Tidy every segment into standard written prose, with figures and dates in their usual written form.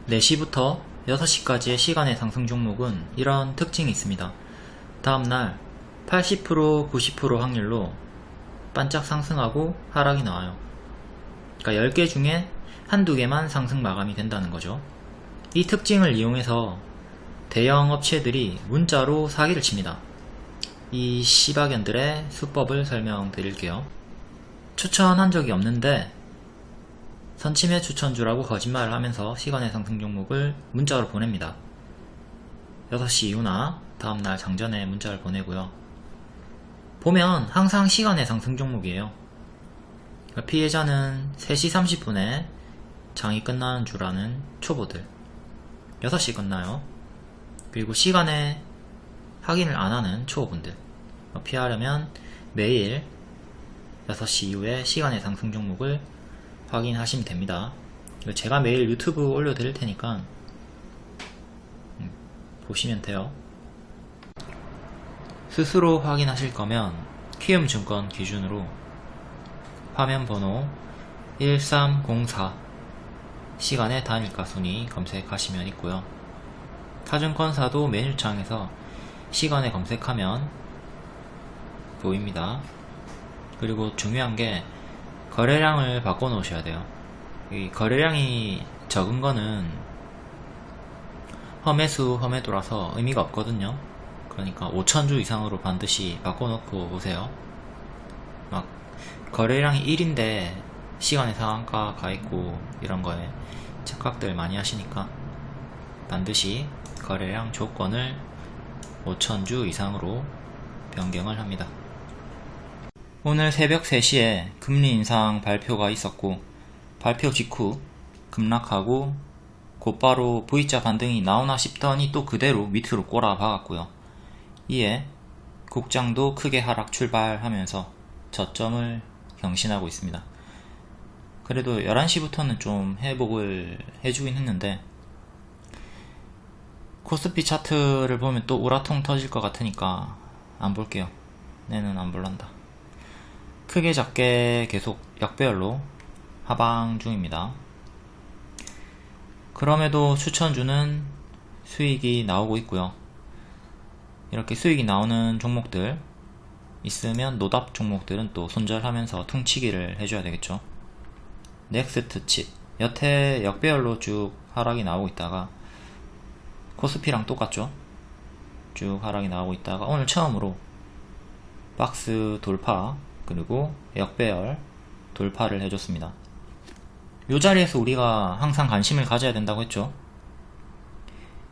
4시부터 6시까지의 시간의 상승 종목은 이런 특징이 있습니다. 다음날 80%, 90% 확률로 반짝 상승하고 하락이 나와요. 그러니까 10개 중에 한두 개만 상승 마감이 된다는 거죠. 이 특징을 이용해서 대형 업체들이 문자로 사기를 칩니다. 이 씨박연들의 수법을 설명드릴게요. 추천한 적이 없는데 선침해 추천주라고 거짓말을 하면서 시간의 상승 종목을 문자로 보냅니다. 6시 이후나 다음날 장전에 문자를 보내고요. 보면 항상 시간의 상승 종목이에요. 피해자는 3시 30분에 장이 끝나는 줄 아는 초보들, 6시 끝나요. 그리고 시간에 확인을 안하는 초보분들, 피하려면 매일 6시 이후에 시간의 상승 종목을 확인하시면 됩니다. 제가 매일 유튜브 올려드릴 테니까 보시면 돼요. 스스로 확인하실 거면 키움증권 기준으로 화면 번호 1304 시간의 단일가 순위 검색하시면 있고요. 타증권사도 메뉴창에서 시간에 검색하면 보입니다. 그리고 중요한 게 거래량을 바꿔 놓으셔야 돼요. 이 거래량이 적은 거는 험해수 험해도라서 의미가 없거든요. 그러니까 5,000주 이상으로 반드시 바꿔 놓고 보세요. 막 거래량이 1인데 시간의 상한가 가있고 이런 거에 착각들 많이 하시니까 반드시 거래량 조건을 5,000주 이상으로 변경을 합니다. 오늘 새벽 3시에 금리 인상 발표가 있었고 발표 직후 급락하고 곧바로 V자 반등이 나오나 싶더니 또 그대로 밑으로 꼬라 박았고요. 이에 국장도 크게 하락 출발하면서 저점을 경신하고 있습니다. 그래도 11시부터는 좀 회복을 해주긴 했는데 코스피 차트를 보면 또 우라통 터질 것 같으니까 안 볼게요. 내는 안 볼란다. 크게 작게 계속 역배열로 하방 중입니다. 그럼에도 추천주는 수익이 나오고 있고요. 이렇게 수익이 나오는 종목들 있으면 노답 종목들은 또 손절하면서 퉁치기를 해줘야 되겠죠. 넥스트 칩 여태 역배열로 쭉 하락이 나오고 있다가 코스피랑 똑같죠. 쭉 하락이 나오고 있다가 오늘 처음으로 박스 돌파 그리고 역배열 돌파를 해줬습니다. 이 자리에서 우리가 항상 관심을 가져야 된다고 했죠.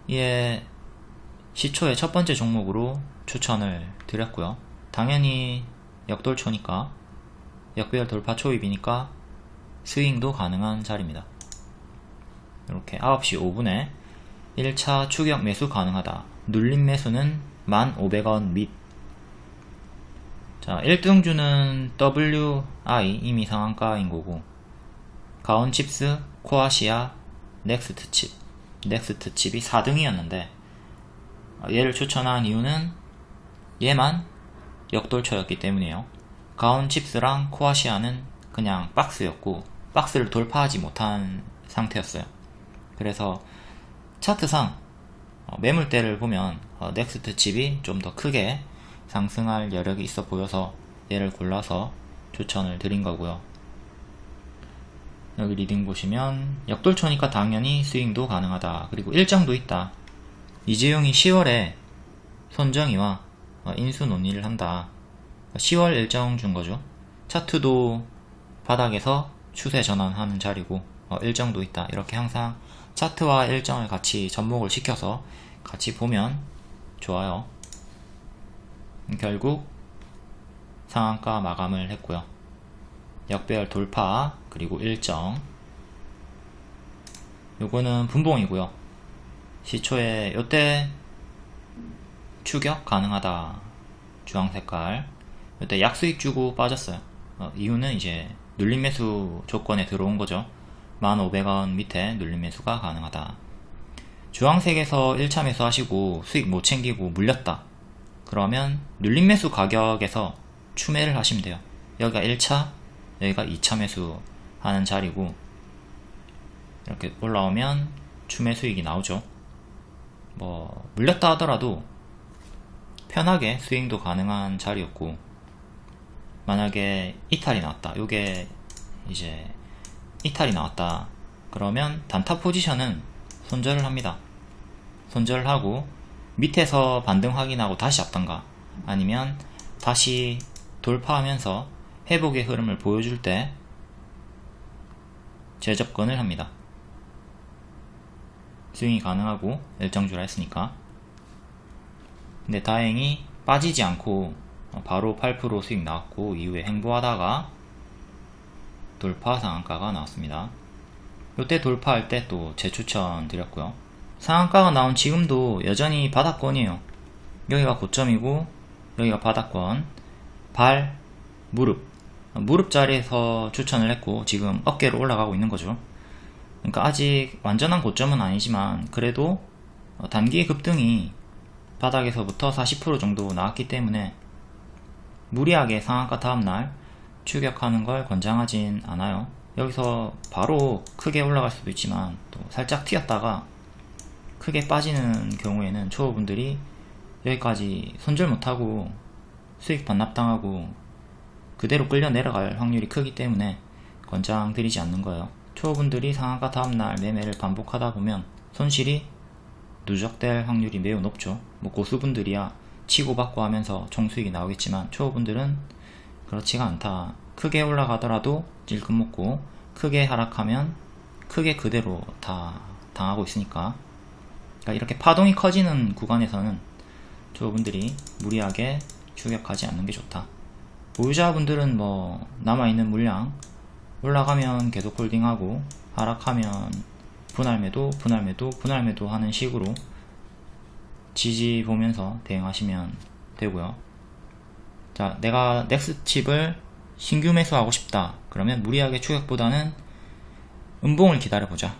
이에 시초의 첫 번째 종목으로 추천을 드렸고요. 당연히 역돌초니까 역배열 돌파 초입이니까 스윙도 가능한 자리입니다. 이렇게 9시 5분에 1차 추격 매수 가능하다. 눌림 매수는 1,500원 밑. 자, 1등주는 WI 이미 상한가인 거고 가온칩스, 코아시아, 넥스트칩 넥스트칩이 4등이었는데 얘를 추천한 이유는 얘만 역돌초였기 때문이에요. 가온칩스랑 코아시아는 그냥 박스였고 박스를 돌파하지 못한 상태였어요. 그래서 차트상 매물대를 보면 넥스트칩이 좀 더 크게 상승할 여력이 있어 보여서 얘를 골라서 추천을 드린 거고요. 여기 리딩 보시면 역돌초니까 당연히 스윙도 가능하다. 그리고 일정도 있다. 이재용이 10월에 손정희와 인수 논의를 한다. 10월 일정 준 거죠. 차트도 바닥에서 추세 전환하는 자리고 일정도 있다. 이렇게 항상 차트와 일정을 같이 접목을 시켜서 같이 보면 좋아요. 결국 상한가 마감을 했고요. 역배열 돌파 그리고 일정 요거는 분봉이고요. 시초에 요때 추격 가능하다. 주황색깔 요때 약수익 주고 빠졌어요. 이유는 이제 눌림 매수 조건에 들어온 거죠. 1,500원 밑에 눌림 매수가 가능하다. 주황색에서 1차 매수 하시고 수익 못 챙기고 물렸다. 그러면 눌림 매수 가격에서 추매를 하시면 돼요. 여기가 1차, 여기가 2차 매수 하는 자리고 이렇게 올라오면 추매 수익이 나오죠. 뭐 물렸다 하더라도 편하게 스윙도 가능한 자리였고, 만약에 이탈이 나왔다, 요게 이제 이탈이 나왔다 그러면 단타 포지션은 손절을 합니다. 손절을 하고 밑에서 반등 확인하고 다시 잡던가, 아니면 다시 돌파하면서 회복의 흐름을 보여줄 때 재접근을 합니다. 스윙이 가능하고 일정주라 했으니까. 근데 다행히 빠지지 않고 바로 8% 수익 나왔고, 이후에 행보하다가 돌파 상한가가 나왔습니다. 이때 돌파할 때 또 재추천 드렸고요. 상한가가 나온 지금도 여전히 바닥권이에요. 여기가 고점이고 여기가 바닥권. 발, 무릎 자리에서 추천을 했고 지금 어깨로 올라가고 있는 거죠. 그러니까 아직 완전한 고점은 아니지만 그래도 단기 급등이 바닥에서부터 40% 정도 나왔기 때문에 무리하게 상한가 다음날 추격하는 걸 권장하진 않아요. 여기서 바로 크게 올라갈 수도 있지만 또 살짝 튀었다가 크게 빠지는 경우에는 초보분들이 여기까지 손절 못하고 수익 반납당하고 그대로 끌려 내려갈 확률이 크기 때문에 권장드리지 않는 거예요. 초보분들이 상한가 다음날 매매를 반복하다 보면 손실이 누적될 확률이 매우 높죠. 뭐 고수분들이야 치고받고 하면서 총수익이 나오겠지만 초보분들은 그렇지가 않다. 크게 올라가더라도 찔끔 먹고 크게 하락하면 크게 그대로 다 당하고 있으니까, 그러니까 이렇게 파동이 커지는 구간에서는 초보분들이 무리하게 추격하지 않는 게 좋다. 보유자분들은 뭐 남아있는 물량 올라가면 계속 홀딩하고 하락하면 분할매도 하는 식으로 지지 보면서 대응하시면 되고요. 자, 내가 넥스칩을 신규 매수하고 싶다 그러면 무리하게 추격보다는 음봉을 기다려보자.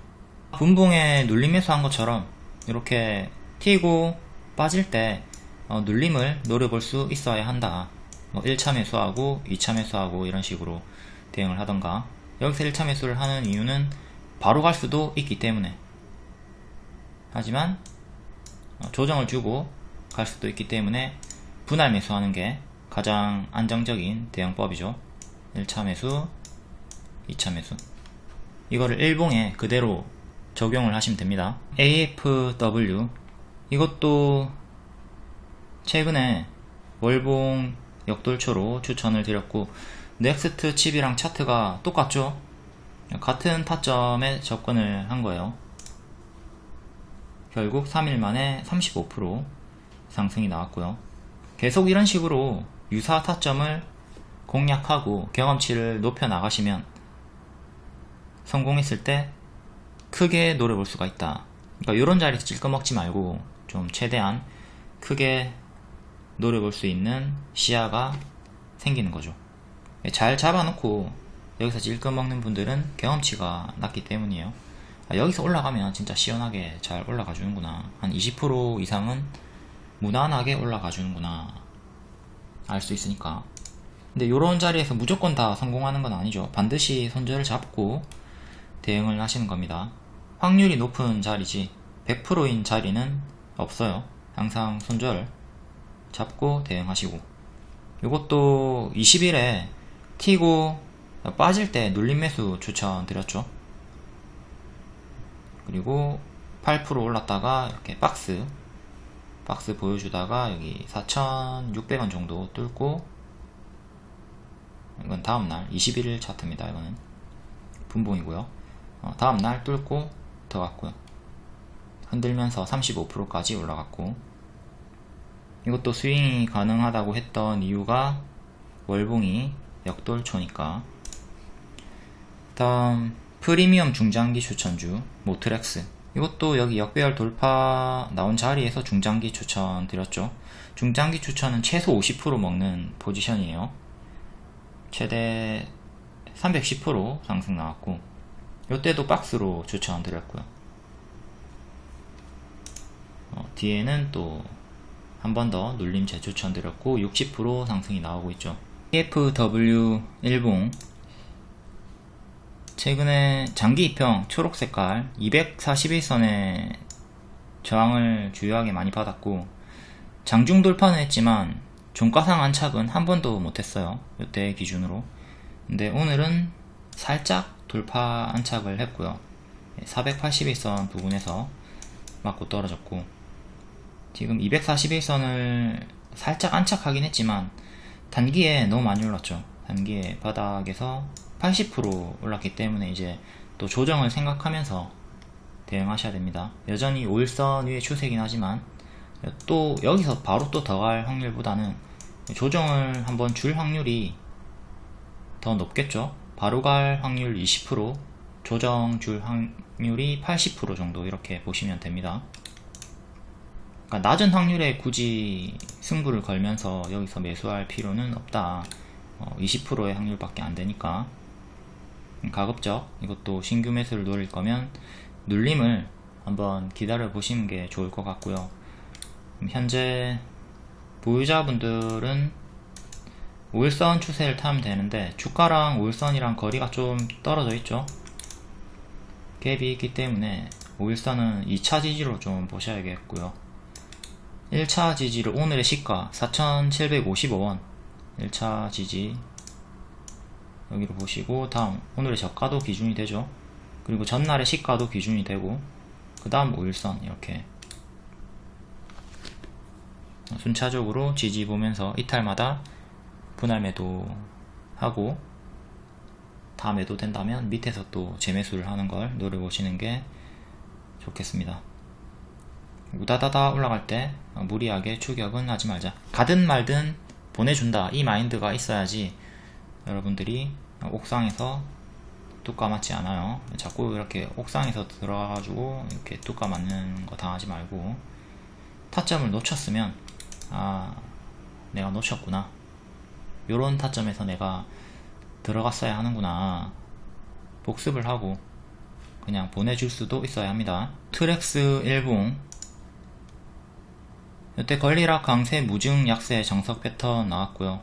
분봉에 눌림 매수한 것처럼 이렇게 튀고 빠질 때 눌림을 노려볼 수 있어야 한다. 뭐 1차 매수하고 2차 매수하고 이런 식으로 대응을 하던가. 여기서 1차 매수를 하는 이유는 바로 갈 수도 있기 때문에, 하지만 조정을 주고 갈 수도 있기 때문에 분할 매수하는 게 가장 안정적인 대응법이죠. 1차 매수, 2차 매수. 이거를 일봉에 그대로 적용을 하시면 됩니다. AFW 이것도 최근에 월봉 역돌초로 추천을 드렸고, 넥스트 칩이랑 차트가 똑같죠. 같은 타점에 접근을 한 거예요. 결국 3일 만에 35% 상승이 나왔고요. 계속 이런 식으로 유사 타점을 공략하고 경험치를 높여 나가시면 성공했을 때 크게 노려볼 수가 있다. 그러니까 이런 자리에서 찔끔 먹지 말고 좀 최대한 크게 노려볼 수 있는 시야가 생기는 거죠. 잘 잡아놓고 여기서 찔끔 먹는 분들은 경험치가 낮기 때문이에요. 여기서 올라가면 진짜 시원하게 잘 올라가 주는구나, 한 20% 이상은 무난하게 올라가 주는구나 알 수 있으니까. 근데 요런 자리에서 무조건 다 성공하는 건 아니죠. 반드시 손절을 잡고 대응을 하시는 겁니다. 확률이 높은 자리지 100%인 자리는 없어요. 항상 손절 잡고 대응하시고, 요것도 20일에 튀고 빠질 때 눌림 매수 추천드렸죠. 그리고 8% 올랐다가 이렇게 박스 보여주다가 여기 4,600원 정도 뚫고, 이건 다음날 21일 차트입니다. 이거는 분봉이고요. 다음날 뚫고 들어갔고요. 흔들면서 35%까지 올라갔고, 이것도 스윙이 가능하다고 했던 이유가 월봉이 역돌초니까. 다음 프리미엄 중장기 추천주 모트렉스, 이것도 여기 역배열 돌파 나온 자리에서 중장기 추천 드렸죠. 중장기 추천은 최소 50% 먹는 포지션이에요. 최대 310% 상승 나왔고, 이때도 박스로 추천 드렸고요. 뒤에는 또 한 번 더 눌림 재추천 드렸고 60% 상승이 나오고 있죠. AFW 일봉 최근에 장기 입형 초록 색깔 241선에 저항을 주요하게 많이 받았고, 장중 돌파는 했지만 종가상 안착은 한 번도 못했어요, 이때 기준으로. 근데 오늘은 살짝 돌파 안착을 했고요. 481선 부근에서 맞고 떨어졌고, 지금 241선을 살짝 안착하긴 했지만 단기에 너무 많이 올랐죠. 단기에 바닥에서 80% 올랐기 때문에 이제 또 조정을 생각하면서 대응하셔야 됩니다. 여전히 5일선 위의 추세긴 하지만 또 여기서 바로 또 더 갈 확률보다는 조정을 한번 줄 확률이 더 높겠죠. 바로 갈 확률 20%, 조정 줄 확률이 80% 정도, 이렇게 보시면 됩니다. 그러니까 낮은 확률에 굳이 승부를 걸면서 여기서 매수할 필요는 없다. 20%의 확률밖에 안 되니까 가급적 이것도 신규 매수를 노릴 거면 눌림을 한번 기다려 보시는 게 좋을 것 같고요. 현재 보유자분들은 5일선 추세를 타면 되는데 주가랑 5일선이랑 거리가 좀 떨어져 있죠. 갭이 있기 때문에 5일선은 2차 지지로 좀 보셔야겠고요. 1차 지지를 오늘의 시가 4,755원 1차 지지 여기로 보시고, 다음 오늘의 저가도 기준이 되죠. 그리고 전날의 시가도 기준이 되고, 그 다음 5일선 이렇게 순차적으로 지지 보면서 이탈마다 분할 매도 하고, 다 매도 된다면 밑에서 또 재매수를 하는 걸 노려보시는 게 좋겠습니다. 우다다다 올라갈 때 무리하게 추격은 하지 말자. 가든 말든 보내준다, 이 마인드가 있어야지 여러분들이 옥상에서 뚜까 맞지 않아요. 자꾸 이렇게 옥상에서 들어가가지고 이렇게 뚜까 맞는 거 당하지 말고, 타점을 놓쳤으면 내가 놓쳤구나, 요런 타점에서 내가 들어갔어야 하는구나, 복습을 하고 그냥 보내줄 수도 있어야 합니다. 트렉스 일봉, 이때 권리락 강세 무증 약세 정석 패턴 나왔고요.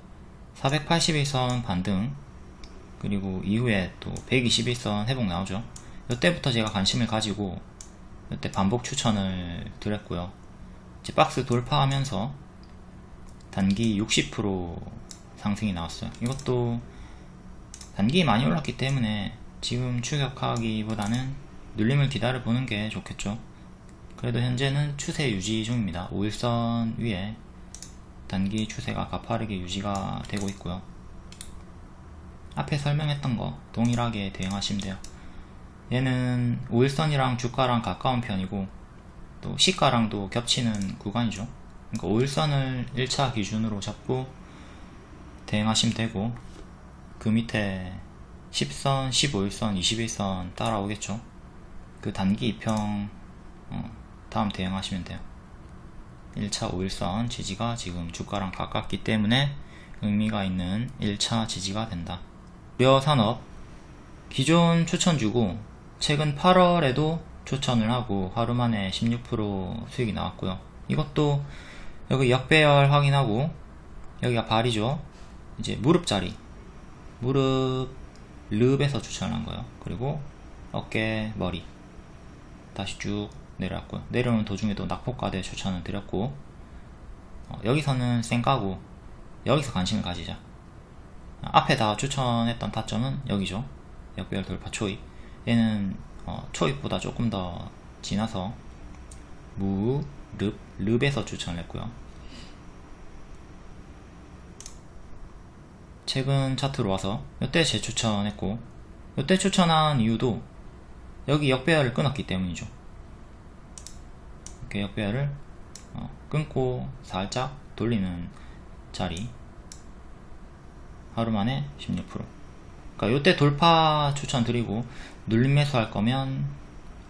481선 반등, 그리고 이후에 또 121선 회복 나오죠. 이때부터 제가 관심을 가지고 이때 반복 추천을 드렸고요. 이제 박스 돌파하면서 단기 60% 상승이 나왔어요. 이것도 단기 많이 올랐기 때문에 지금 추격하기보다는 눌림을 기다려 보는 게 좋겠죠. 그래도 현재는 추세 유지 중입니다. 5일선 위에 단기 추세가 가파르게 유지가 되고 있고요. 앞에 설명했던 거 동일하게 대응하시면 돼요. 얘는 5일선이랑 주가랑 가까운 편이고 또 시가랑도 겹치는 구간이죠. 그러니까 5일선을 1차 기준으로 잡고 대응하시면 되고, 그 밑에 10선, 15일선, 21선 따라오겠죠. 그 단기 입형 다음 대응하시면 돼요. 1차 5일선 지지가 지금 주가랑 가깝기 때문에 의미가 있는 1차 지지가 된다. 무료산업 기존 추천 주고 최근 8월에도 추천을 하고 하루 만에 16% 수익이 나왔고요. 이것도 여기 역배열 확인하고, 여기가 발이죠. 이제 무릎자리, 무릎 릅에서 추천한 거예요. 그리고 어깨, 머리 다시 쭉 내려왔고요. 내려오는 도중에도 낙폭과대 추천을 드렸고, 여기서는 쌩까고 여기서 관심을 가지자. 앞에 다 추천했던 타점은 여기죠. 역배열 돌파 초입. 얘는 초입보다 조금 더 지나서 릅에서 추천을 했고요. 최근 차트로 와서 이때 재추천했고, 이때 추천한 이유도 여기 역배열을 끊었기 때문이죠. 이렇게 역배열을 끊고 살짝 돌리는 자리, 하루 만에 16%. 그러니까 이때 돌파 추천드리고, 눌림 매수할 거면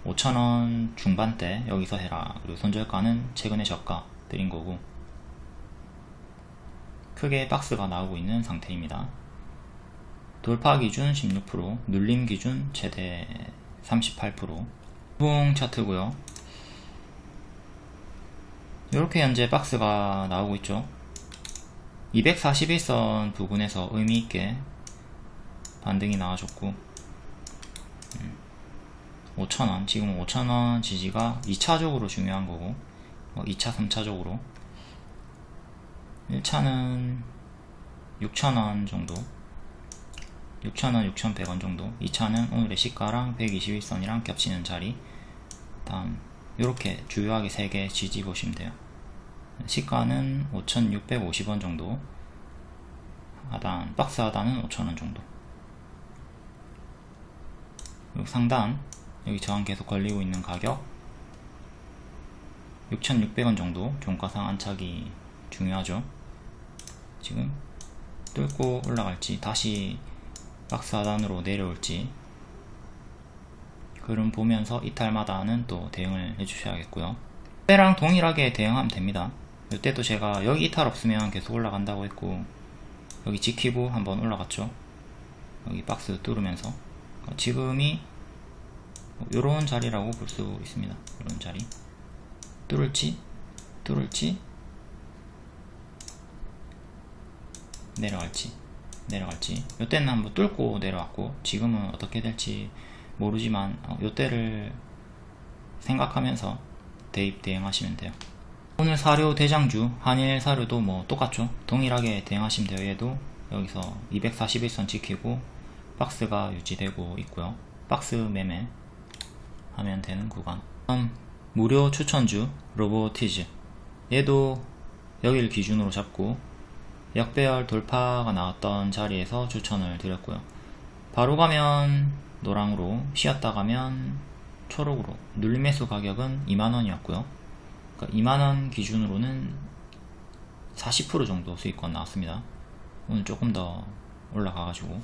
5,000원 중반대 여기서 해라. 그리고 손절가는 최근에 저가 드린 거고, 크게 박스가 나오고 있는 상태입니다. 돌파 기준 16%, 눌림 기준 최대 38%. 봉 차트고요. 이렇게 현재 박스가 나오고 있죠. 241선 부근에서 의미있게 반등이 나와줬고, 5,000원, 지금 5,000원 지지가 2차적으로 중요한 거고, 2차, 3차적으로 1차는 6,000원 정도, 6,000원, 6,100원 정도. 2차는 오늘의 시가랑 121선이랑 겹치는 자리. 다음 이렇게 주요하게 3개 지지 보시면 돼요. 시가는 5,650원 정도, 하단, 박스 하단은 5,000원 정도. 그리고 상단, 여기 저항 계속 걸리고 있는 가격 6,600원 정도. 종가상 안착이 중요하죠. 지금 뚫고 올라갈지 다시 박스 하단으로 내려올지 그럼 보면서 이탈마다는 또 대응을 해주셔야겠고요. 이때랑 동일하게 대응하면 됩니다. 이때도 제가 여기 이탈 없으면 계속 올라간다고 했고, 여기 지키고 한번 올라갔죠. 여기 박스 뚫으면서 지금이 요런 자리라고 볼 수 있습니다. 이런 자리 뚫을지 내려갈지. 요때는 한번 뚫고 내려왔고, 지금은 어떻게 될지 모르지만 요때를 생각하면서 대응하시면 돼요. 오늘 사료 대장주 한일 사료도 뭐 똑같죠. 동일하게 대응하시면 돼요. 얘도 여기서 241선 지키고 박스가 유지되고 있고요. 박스 매매 하면 되는 구간. 무료 추천주 로보티즈, 얘도 여기를 기준으로 잡고 역배열 돌파가 나왔던 자리에서 추천을 드렸고요. 바로 가면 노랑으로, 쉬었다 가면 초록으로. 눌림매수 가격은 2만원이었고요 그러니까 2만원 기준으로는 40% 정도 수익권 나왔습니다. 오늘 조금 더 올라가가지고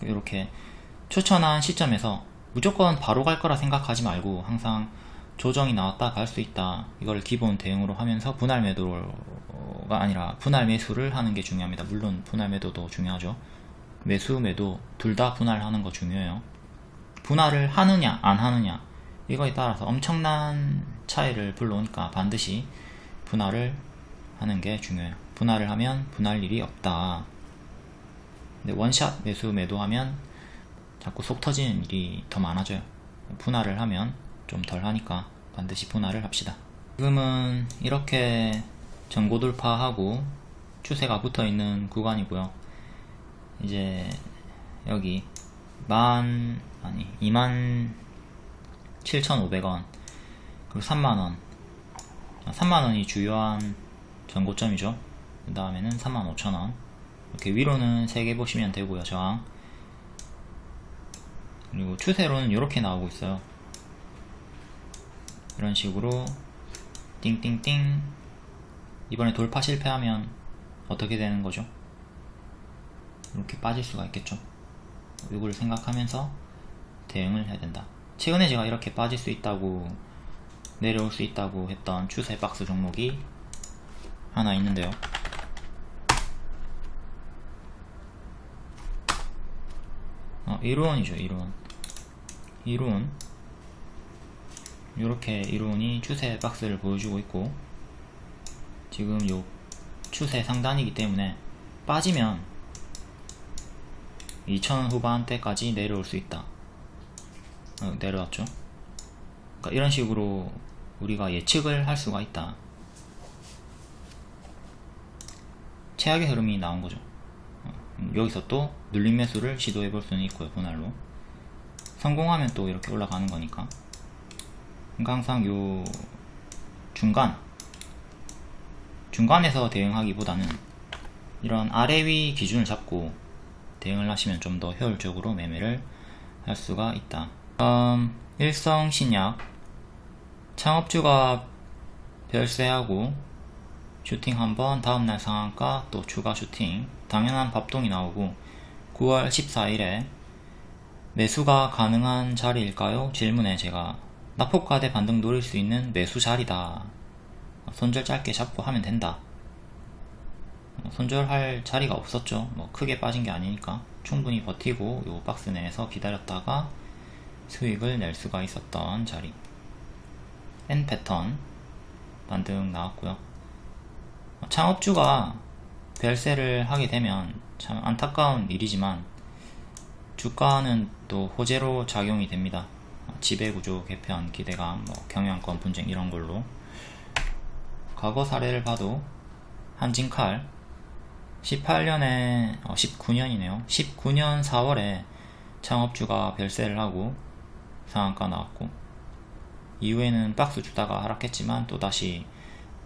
이렇게 추천한 시점에서 무조건 바로 갈 거라 생각하지 말고, 항상 조정이 나왔다 갈 수 있다, 이걸 기본 대응으로 하면서 분할 매도가 아니라 분할 매수를 하는 게 중요합니다. 물론 분할 매도도 중요하죠. 매수 매도 둘 다 분할하는 거 중요해요. 분할을 하느냐 안 하느냐 이거에 따라서 엄청난 차이를 불러오니까 반드시 분할을 하는 게 중요해요. 분할을 하면 분할 일이 없다. 근데 원샷 매수 매도하면 자꾸 속 터지는 일이 더 많아져요. 분할을 하면 좀 덜 하니까 반드시 분할을 합시다. 지금은 이렇게 전고 돌파하고 추세가 붙어 있는 구간이고요. 이제 여기 27,500원 그리고 3만원, 3만원이 주요한 전고점이죠. 그 다음에는 35,000원. 이렇게 위로는 3개 보시면 되고요. 저항. 그리고 추세로는 이렇게 나오고 있어요. 이런 식으로 띵띵띵. 이번에 돌파 실패하면 어떻게 되는 거죠? 이렇게 빠질 수가 있겠죠. 이걸 생각하면서 대응을 해야 된다. 최근에 제가 이렇게 빠질 수 있다고, 내려올 수 있다고 했던 추세 박스 종목이 하나 있는데요. 이루온이죠. 이루온. 이렇게 이루온이 추세 박스를 보여주고 있고, 지금 요 추세 상단이기 때문에 빠지면 2,000원 후반대까지 내려올 수 있다. 내려왔죠. 그러니까 이런 식으로 우리가 예측을 할 수가 있다. 최악의 흐름이 나온 거죠. 여기서 또 눌림 매수를 시도해 볼 수는 있고요. 분할로 성공하면 또 이렇게 올라가는 거니까. 그러니까 항상 요 중간에서 대응하기보다는 이런 아래 위 기준을 잡고 대응을 하시면 좀 더 효율적으로 매매를 할 수가 있다. 일성신약 창업주가 별세하고 슈팅 한번, 다음날 상한가, 또 추가 슈팅, 당연한 밥동이 나오고 9월 14일에 매수가 가능한 자리일까요? 질문에 제가 낙폭과대 반등 노릴 수 있는 매수 자리다. 손절 짧게 잡고 하면 된다. 손절할 자리가 없었죠. 뭐 크게 빠진 게 아니니까 충분히 버티고 요 박스 내에서 기다렸다가 수익을 낼 수가 있었던 자리. N 패턴 반등 나왔고요. 창업주가 별세를 하게 되면 참 안타까운 일이지만 주가는 또 호재로 작용이 됩니다. 지배구조 개편, 기대감, 경영권 분쟁 이런 걸로. 과거 사례를 봐도 한진칼 19년이네요. 19년 4월에 창업주가 별세를 하고 상한가 나왔고, 이후에는 박스 주다가 하락했지만 또다시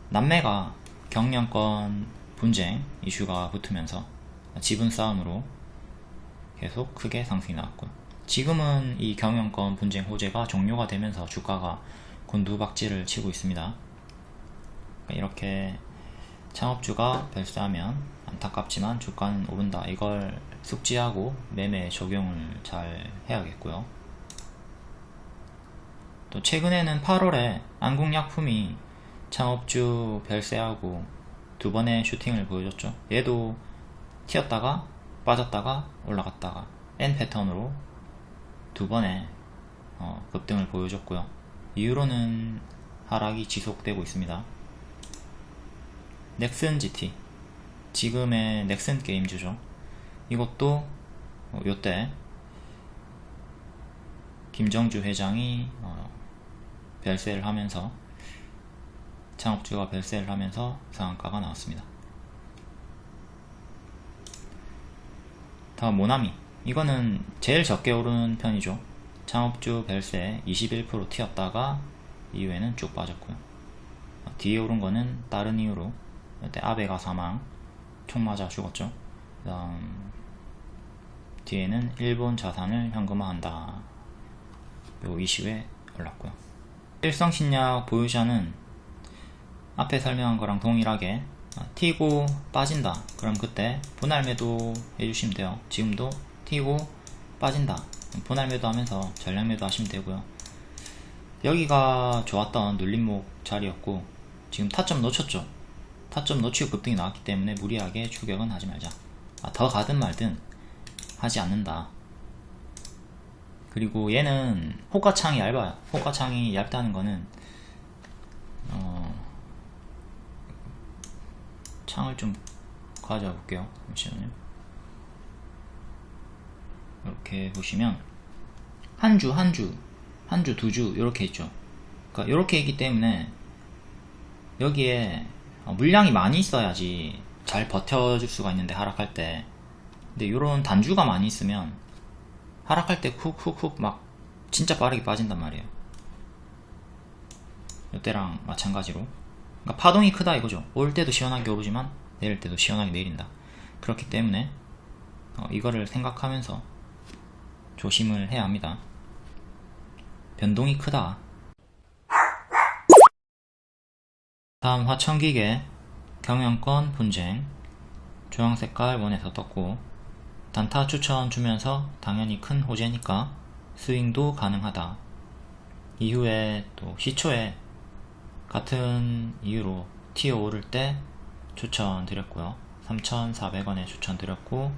남매가 경영권 분쟁 이슈가 붙으면서 지분 싸움으로 계속 크게 상승이 나왔고, 지금은 이 경영권 분쟁 호재가 종료가 되면서 주가가 곤두박질을 치고 있습니다. 이렇게 창업주가 별세하면 안타깝지만 주가는 오른다, 이걸 숙지하고 매매 적용을 잘 해야겠고요. 또 최근에는 8월에 안국약품이 창업주 별세하고 두 번의 슈팅을 보여줬죠. 얘도 튀었다가 빠졌다가 올라갔다가 N 패턴으로 두 번의 급등을 보여줬고요. 이후로는 하락이 지속되고 있습니다. 넥슨 GT, 지금의 넥슨 게임즈죠. 이것도 요때 김정주 회장이 별세를 하면서, 창업주가 별세를 하면서 상한가가 나왔습니다. 다음 모나미, 이거는 제일 적게 오른 편이죠. 창업주 별세 21% 튀었다가 이후에는 쭉 빠졌고요. 뒤에 오른 거는 다른 이유로, 이때 아베가 사망, 총 맞아 죽었죠. 그 다음 뒤에는 일본 자산을 현금화한다, 요 이슈에 올랐고요. 일성신약 보유자는 앞에 설명한 거랑 동일하게 튀고 빠진다, 그럼 그때 분할 매도 해주시면 돼요. 지금도 튀고 빠진다, 분할 매도 하면서 전량 매도 하시면 되고요. 여기가 좋았던 눌림목 자리였고, 지금 타점 놓쳤죠. 타점 놓치고 급등이 나왔기 때문에 무리하게 추격은 하지 말자. 더 가든 말든 하지 않는다. 그리고 얘는 호가창이 얇아요. 호가창이 얇다는 거는 창을 좀 가져와 볼게요. 잠시만요. 이렇게 보시면 한 주, 두 주 이렇게 있죠. 그러니까 이렇게 있기 때문에 여기에 물량이 많이 있어야지 잘 버텨줄 수가 있는데, 하락할 때. 근데 이런 단주가 많이 있으면 하락할 때 훅훅훅 막 진짜 빠르게 빠진단 말이에요. 이때랑 마찬가지로. 그러니까 파동이 크다 이거죠. 올 때도 시원하게 오르지만 내릴 때도 시원하게 내린다. 그렇기 때문에 이거를 생각하면서 조심을 해야 합니다. 변동이 크다. 다음 화천기계 경영권 분쟁, 주황색깔 원에서 떴고, 단타 추천 주면서 당연히 큰 호재니까 스윙도 가능하다. 이후에 또 시초에 같은 이유로 튀어 오를 때 추천 드렸고요. 3,400원에 추천 드렸고,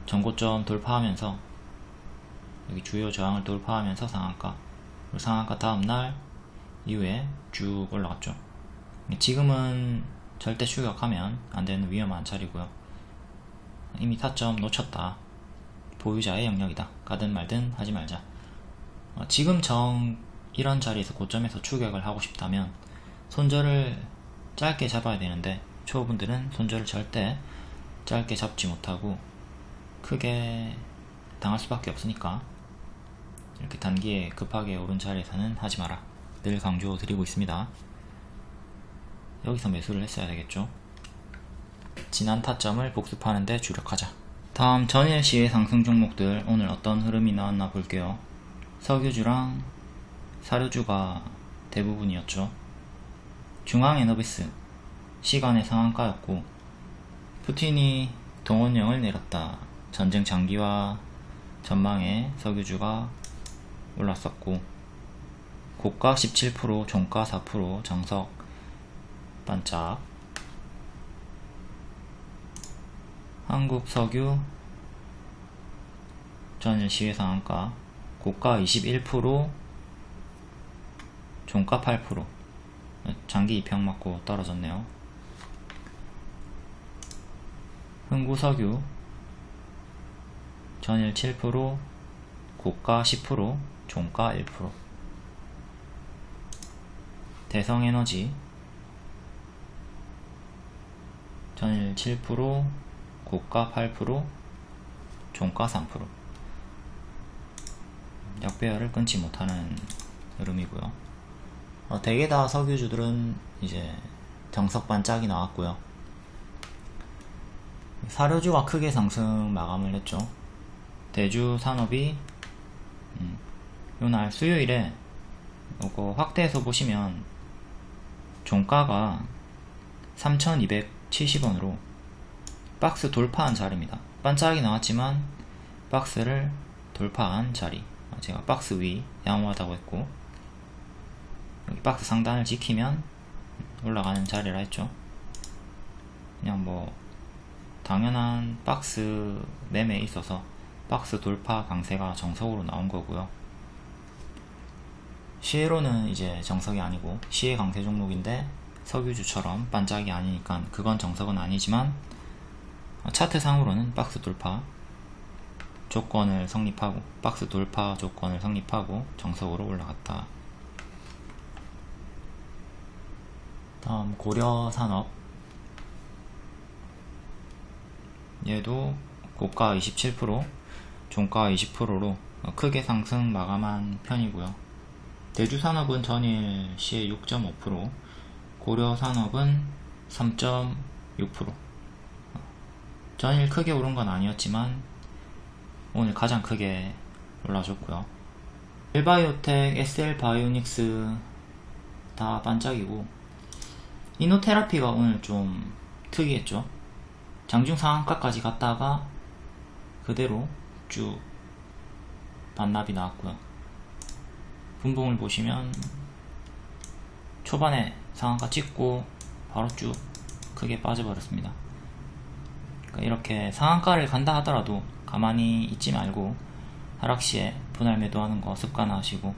전고점 돌파하면서 여기 주요 저항을 돌파하면서 상한가, 그리고 상한가 다음날 이후에 쭉 올라갔죠. 지금은 절대 추격하면 안되는 위험한 자리고요. 이미 타점 놓쳤다, 보유자의 영역이다, 가든 말든 하지 말자. 지금 이런 자리에서 고점에서 추격을 하고 싶다면 손절을 짧게 잡아야 되는데, 초보분들은 손절을 절대 짧게 잡지 못하고 크게 당할 수밖에 없으니까 이렇게 단기에 급하게 오른 자리에서는 하지 마라, 늘 강조 드리고 있습니다. 여기서 매수를 했어야 되겠죠. 지난 타점을 복습하는데 주력하자. 다음 전일 시의 상승 종목들, 오늘 어떤 흐름이 나왔나 볼게요. 석유주랑 사료주가 대부분이었죠. 중앙에너비스 시간의 상한가였고, 푸틴이 동원령을 내렸다, 전쟁 장기화 전망에 석유주가 올랐었고, 고가 17%, 종가 4%, 정석 반짝. 한국석유 전일 시의 상한가, 고가 21%, 종가 8%. 장기 입형 맞고 떨어졌네요. 흥구석유 전일 7%, 고가 10%, 종가 1%. 대성에너지 전일 7%, 고가 8%, 종가 3%. 역배열을 끊지 못하는 흐름이고요. 대개 다 석유주들은 이제 정석 반짝이 나왔고요. 사료주가 크게 상승 마감을 했죠. 대주 산업이 요날 수요일에 요거 확대해서 보시면 종가가 3,270원으로 박스 돌파한 자리입니다. 반짝이 나왔지만 박스를 돌파한 자리. 제가 박스 위 양호하다고 했고, 여기 박스 상단을 지키면 올라가는 자리라 했죠. 그냥 뭐 당연한 박스 매매에 있어서 박스 돌파 강세가 정석으로 나온 거고요. 시에로는 이제 정석이 아니고 시에 강세 종목인데 석유주처럼 반짝이 아니니까 그건 정석은 아니지만 차트상으로는 박스 돌파 조건을 성립하고 박스 돌파 조건을 성립하고 정석으로 올라갔다. 다음 고려산업, 얘도 고가 27%, 종가 20%로 크게 상승 마감한 편이고요. 대주산업은 전일 시에 6.5%, 고려산업은 3.6%. 전일 크게 오른 건 아니었지만 오늘 가장 크게 올라줬고요. 엘바이오텍, SL바이오닉스 다 반짝이고, 이노테라피가 오늘 좀 특이했죠. 장중 상한가까지 갔다가 그대로 쭉 반납이 나왔고요. 분봉을 보시면 초반에 상한가 찍고 바로 쭉 크게 빠져버렸습니다. 그러니까 이렇게 상한가를 간다 하더라도 가만히 있지 말고 하락시에 분할 매도하는 거 습관화하시고,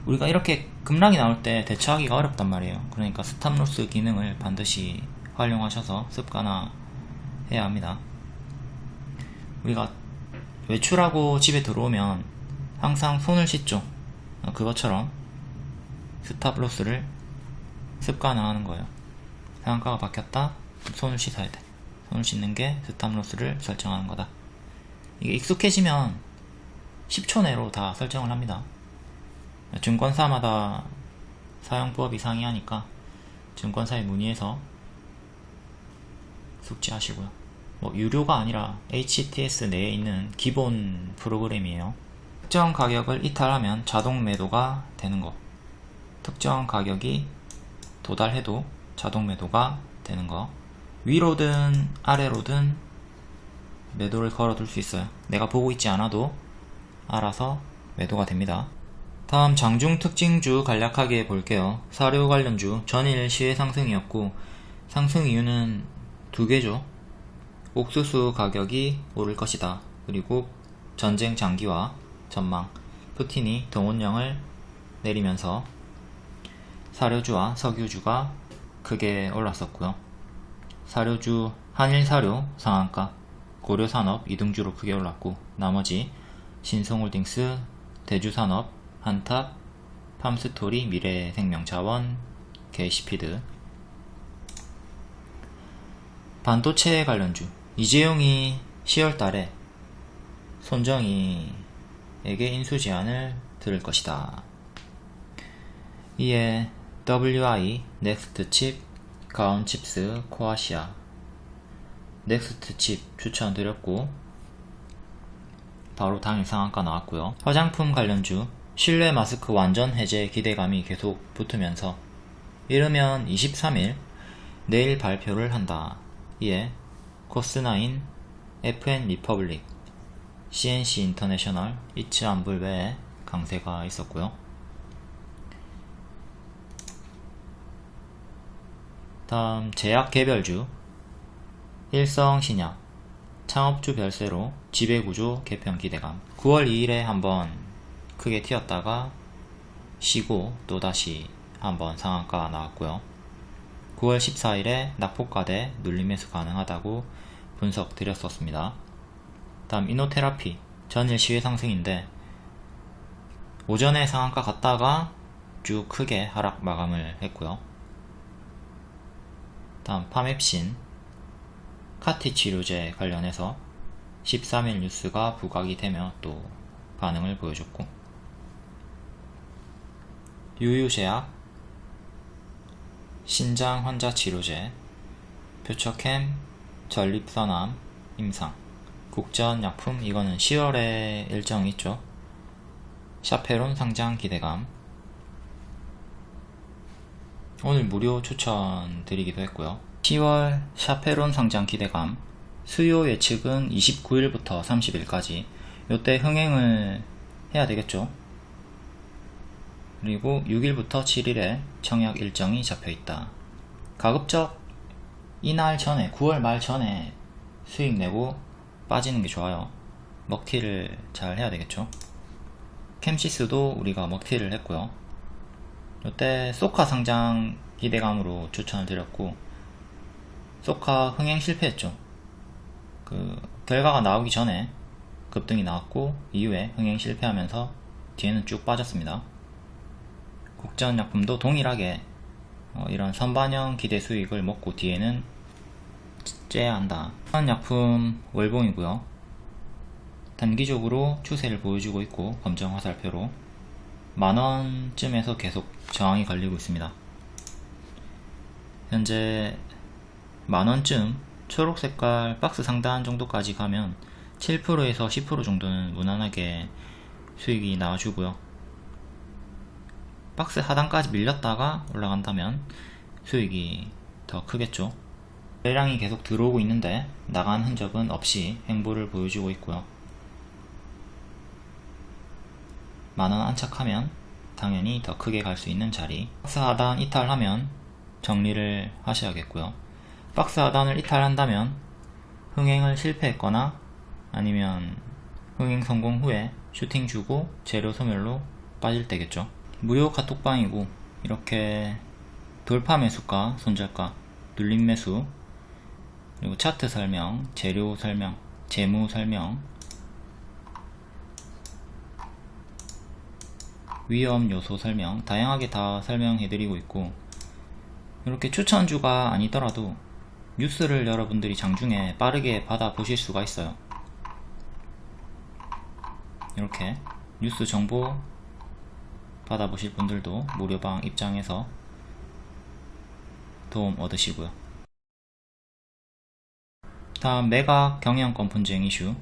우리가 이렇게 급락이 나올 때 대처하기가 어렵단 말이에요. 그러니까 스탑로스 기능을 반드시 활용하셔서 습관화 해야 합니다. 우리가 외출하고 집에 들어오면 항상 손을 씻죠. 그것처럼 스탑로스를 습관화하는 거예요. 상한가가 바뀌었다? 손을 씻어야 돼. 손을 씻는 게 스탑로스를 설정하는 거다. 이게 익숙해지면 10초 내로 다 설정을 합니다. 증권사마다 사용법이 상이하니까 증권사에 문의해서 숙지하시고요. 뭐 유료가 아니라 HTS 내에 있는 기본 프로그램이에요. 특정 가격을 이탈하면 자동 매도가 되는 거, 특정 가격이 도달해도 자동 매도가 되는 거, 위로든 아래로든 매도를 걸어둘 수 있어요. 내가 보고 있지 않아도 알아서 매도가 됩니다. 다음 장중 특징주 간략하게 볼게요. 사료 관련주 전일 시의 상승이었고, 상승 이유는 두 개죠. 옥수수 가격이 오를 것이다. 그리고 전쟁 장기화 전망, 푸틴이 동원령을 내리면서 사료주와 석유주가 크게 올랐었고요. 사료주 한일사료 상한가, 고려산업 이등주로 크게 올랐고, 나머지 신성홀딩스, 대주산업, 한탑, 팜스토리, 미래생명자원, 게이시피드. 반도체 관련주 이재용이 10월달에 손정희에게 인수 제안을 들을 것이다. 이에 WI, 넥스트칩, 가온칩스, 코아시아, 넥스트칩 추천드렸고 바로 당일 상한가 나왔고요. 화장품 관련주 실내 마스크 완전 해제 기대감이 계속 붙으면서 이르면 23일 내일 발표를 한다. 이에 코스나인, FN 리퍼블릭, CNC 인터내셔널, 이츠안불 외에 강세가 있었고요. 다음 제약 개별주 일성신약, 창업주 별세로 지배구조 개편 기대감. 9월 2일에 한번 크게 튀었다가 쉬고 또다시 한번 상한가 나왔고요. 9월 14일에 낙폭과대 눌림매수 가능하다고 분석 드렸었습니다. 다음 이노테라피 전일 시외 상승인데 오전에 상한가 갔다가 쭉 크게 하락 마감을 했고요. 다음 파맵신 카티 치료제 관련해서 13일 뉴스가 부각이 되며 또 반응을 보여줬고, 유유제약 신장 환자 치료제, 표척햄, 전립선암, 임상, 국전약품, 이거는 10월에 일정이 있죠. 샤페론 상장 기대감, 오늘 무료 추천 드리기도 했고요. 10월 샤페론 상장 기대감, 수요 예측은 29일부터 30일까지, 요때 흥행을 해야 되겠죠. 그리고 6일부터 7일에 청약 일정이 잡혀있다. 가급적 이날 전에, 9월 말 전에 수익 내고 빠지는 게 좋아요. 먹튀를 잘 해야 되겠죠. 캠시스도 우리가 먹튀를 했고요. 이때 소카 상장 기대감으로 추천을 드렸고, 소카 흥행 실패했죠. 그 결과가 나오기 전에 급등이 나왔고, 이후에 흥행 실패하면서 뒤에는 쭉 빠졌습니다. 국전약품도 동일하게 이런 선반영 기대 수익을 먹고 뒤에는 째야 한다. 국전약품 월봉이고요. 단기적으로 추세를 보여주고 있고, 검정 화살표로 만원쯤에서 계속 저항이 걸리고 있습니다. 현재 만원쯤 초록색깔 박스 상단 정도까지 가면 7%에서 10% 정도는 무난하게 수익이 나와주고요. 박스 하단까지 밀렸다가 올라간다면 수익이 더 크겠죠. 거래량이 계속 들어오고 있는데 나간 흔적은 없이 행보를 보여주고 있고요. 만원 안착하면 당연히 더 크게 갈 수 있는 자리, 박스 하단 이탈하면 정리를 하셔야겠고요. 박스 하단을 이탈한다면 흥행을 실패했거나 아니면 흥행 성공 후에 슈팅 주고 재료 소멸로 빠질 때겠죠. 무료 카톡방이고, 이렇게 돌파 매수가, 손절가, 눌림 매수, 그리고 차트 설명, 재료 설명, 재무 설명, 위험 요소 설명, 다양하게 다 설명해드리고 있고, 이렇게 추천주가 아니더라도 뉴스를 여러분들이 장중에 빠르게 받아보실 수가 있어요. 이렇게 뉴스 정보 받아보실 분들도 무료방 입장해서 도움 얻으시고요. 다음 매각 경영권 분쟁 이슈,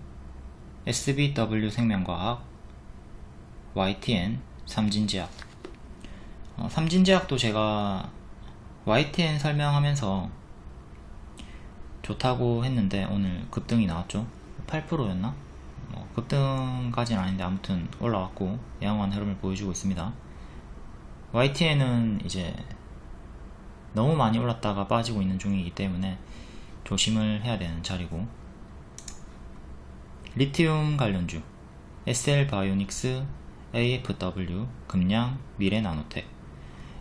SBW 생명과학, YTN, 삼진제약. 삼진제약도 제가 YTN 설명하면서 좋다고 했는데 오늘 급등이 나왔죠. 8%였나? 급등까지는 아닌데 아무튼 올라왔고 양호한 흐름을 보여주고 있습니다. YTN은 이제 너무 많이 올랐다가 빠지고 있는 중이기 때문에 조심을 해야 되는 자리고, 리튬 관련주 SL바이오닉스, AFW, 금양, 미래나노텍.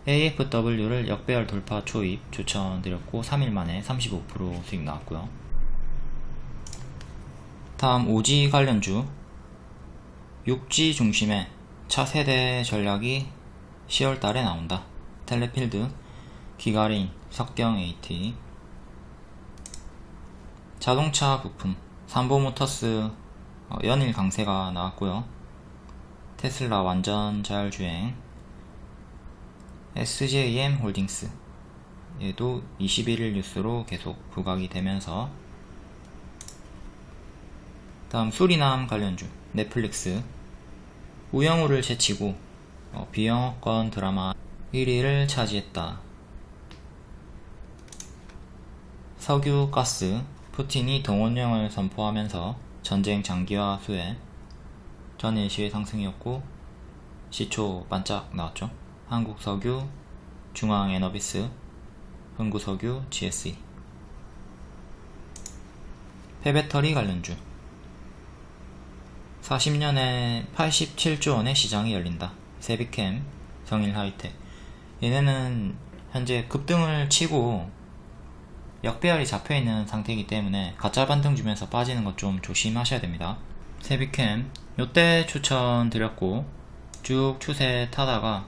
AFW를 역배열 돌파 초입 추천드렸고 3일 만에 35% 수익 나왔고요. 다음 5G 관련주, 6G 중심의 차세대 전략이 10월달에 나온다. 텔레필드, 기가린, 석경 AT. 자동차 부품, 삼보모터스 연일 강세가 나왔고요. 테슬라 완전 자율주행, SJM 홀딩스, 얘도 21일 뉴스로 계속 부각이 되면서, 다음 수리남 관련주 넷플릭스, 우영우를 제치고 비영어권 드라마 1위를 차지했다. 석유, 가스, 푸틴이 동원령을 선포하면서 전쟁 장기화 수혜, 전일 시의 상승이었고 시초 반짝 나왔죠. 한국석유, 중앙에너비스, 흥구석유, GSE. 폐배터리 관련주, 40년에 87조 원의 시장이 열린다. 세비캠, 정일하이텍. 얘네는 현재 급등을 치고 역배열이 잡혀있는 상태이기 때문에 가짜 반등 주면서 빠지는 것 좀 조심하셔야 됩니다. 세비캠 요때 추천드렸고, 쭉 추세 타다가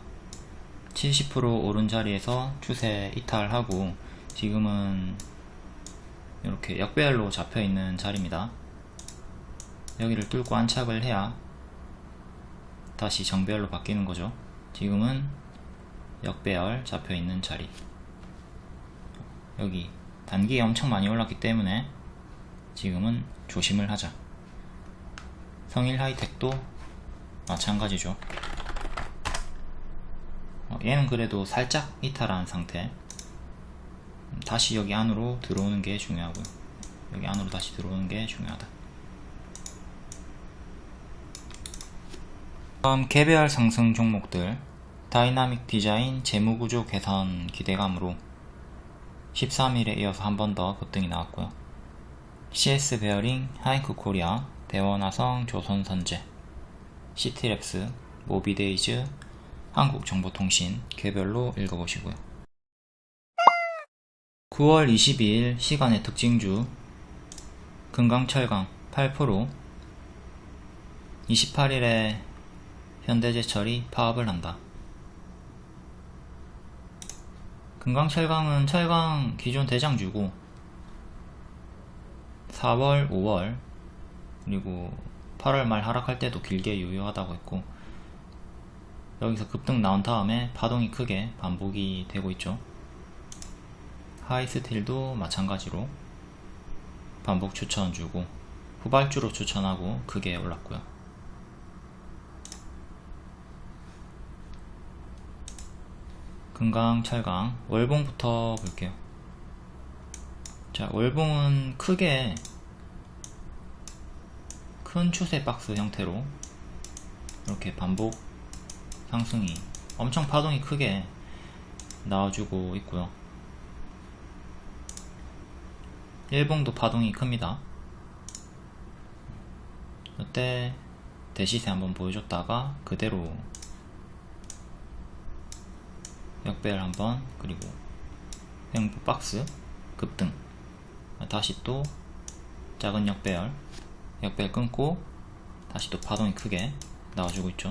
70% 오른 자리에서 추세 이탈하고 지금은 이렇게 역배열로 잡혀있는 자리입니다. 여기를 뚫고 안착을 해야 다시 정배열로 바뀌는 거죠. 지금은 역배열 잡혀있는 자리. 여기 단기에 엄청 많이 올랐기 때문에 지금은 조심을 하자. 성일 하이텍도 마찬가지죠. 얘는 그래도 살짝 이탈한 상태. 다시 여기 안으로 들어오는 게 중요하고요. 여기 안으로 다시 들어오는 게 중요하다. 다음 개별 상승 종목들. 다이나믹 디자인 재무구조 개선 기대감으로 13일에 이어서 한 번 더 급등이 나왔고요. CS 베어링, 하이크 코리아, 대원화성, 조선선제, 시티랩스, 모비데이즈, 한국정보통신 개별로 읽어보시고요. 9월 22일 시간의 특징주 금강철강 8%, 28일에 현대제철이 파업을 한다. 금강철강은 철강 기존 대장주고 4월, 5월 그리고 8월 말 하락할 때도 길게 유효하다고 했고, 여기서 급등 나온 다음에 파동이 크게 반복이 되고 있죠. 하이스틸도 마찬가지로 반복 추천 주고 후발주로 추천하고 크게 올랐고요. 금강, 철강, 월봉부터 볼게요. 자, 월봉은 크게 큰 추세 박스 형태로 이렇게 반복 상승이 엄청 파동이 크게 나와주고 있고요. 일봉도 파동이 큽니다. 이때 대시세 한번 보여줬다가 그대로 역배열 한번, 그리고 횡보 박스 급등, 다시 또 작은 역배열 끊고 다시 또 파동이 크게 나와주고 있죠.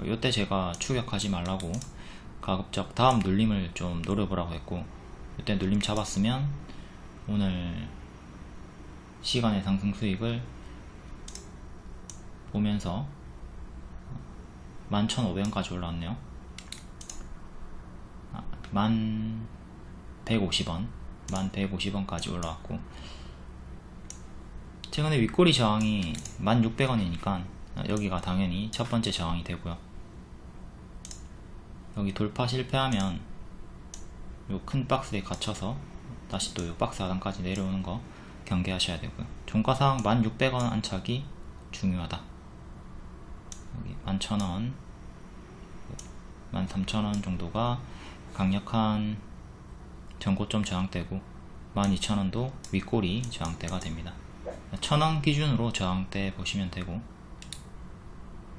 이때 제가 추격하지 말라고 가급적 다음 눌림을 좀 노려보라고 했고, 이때 눌림 잡았으면 오늘 시간의 상승 수익을 보면서 11,500원까지 올라왔네요. 1150원까지 올라왔고, 최근에 윗꼬리 저항이 1600원이니까 여기가 당연히 첫 번째 저항이 되고요. 여기 돌파 실패하면 요 큰 박스에 갇혀서 다시 또 요 박스 하단까지 내려오는 거 경계하셔야 되고요. 종가상 1600원 안착이 중요하다. 여기 11,000원, 13,000원 정도가 강력한 전고점 저항대고 12,000원도 윗꼬리 저항대가 됩니다. 1,000원 기준으로 저항대 보시면 되고,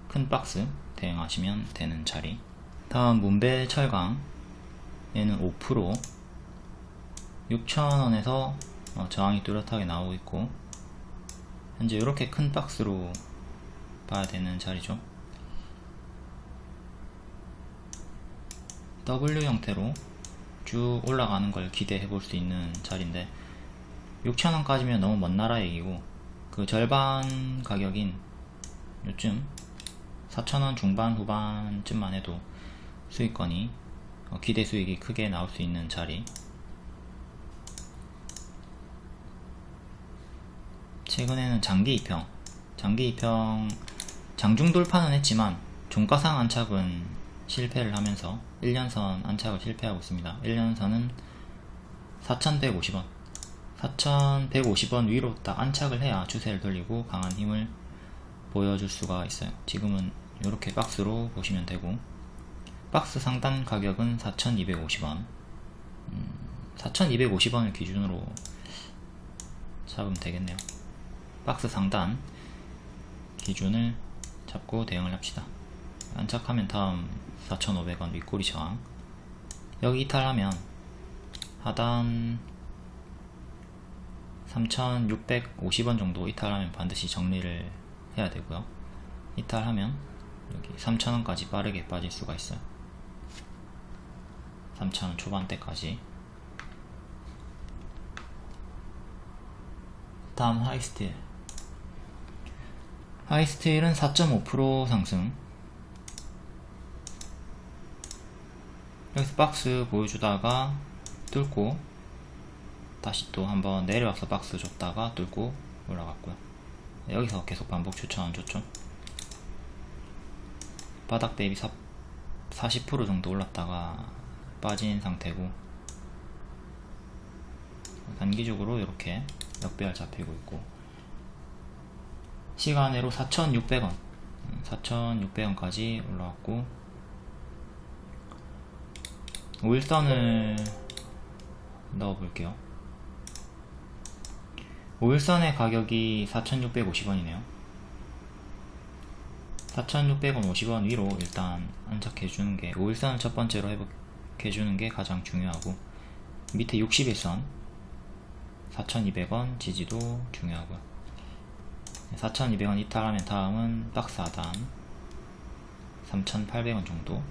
큰 박스 대응하시면 되는 자리. 다음 문배 철강, 얘는 5%, 6,000원에서 저항이 뚜렷하게 나오고 있고, 현재 이렇게 큰 박스로 봐야 되는 자리죠. W 형태로 쭉 올라가는 걸 기대해 볼 수 있는 자리인데, 6,000원까지면 너무 먼 나라 얘기고, 그 절반 가격인 요쯤 4,000원 중반 후반쯤만 해도 수익권이 기대 수익이 크게 나올 수 있는 자리. 최근에는 장기 입형 장중 돌파는 했지만 종가상 안착은 실패를 하면서 1년선 안착을 실패하고 있습니다. 1년선은 4,150원 4,150원 위로 딱 안착을 해야 추세를 돌리고 강한 힘을 보여줄 수가 있어요. 지금은 이렇게 박스로 보시면 되고, 박스 상단 가격은 4,250원 4,250원을 기준으로 잡으면 되겠네요. 박스 상단 기준을 잡고 대응을 합시다. 안착하면 다음 4,500원 윗꼬리 저항, 여기 이탈하면 하단 3,650원 정도 이탈하면 반드시 정리를 해야 되고요. 이탈하면 여기 3,000원까지 빠르게 빠질 수가 있어요. 3,000원 초반대까지. 다음 하이스틸. 하이스틸은 4.5% 상승. 여기서 박스 보여주다가 뚫고 다시 또 한번 내려와서 박스 줬다가 뚫고 올라갔고요. 여기서 계속 반복 추천 줬죠. 바닥 대비 40% 정도 올랐다가 빠진 상태고, 단기적으로 이렇게 역배열 잡히고 있고, 시간으로 4,600원 4,600원까지 올라왔고, 5일선을 넣어볼게요. 5일선의 가격이 4,650원이네요 4,600원 50원 위로 일단 안착해주는게, 5일선을 첫번째로 회복해주는게 가장 중요하고, 밑에 60일선 4,200원 지지도 중요하고요. 4,200원 이탈하면 다음은 박스 하단 3,800원 정도,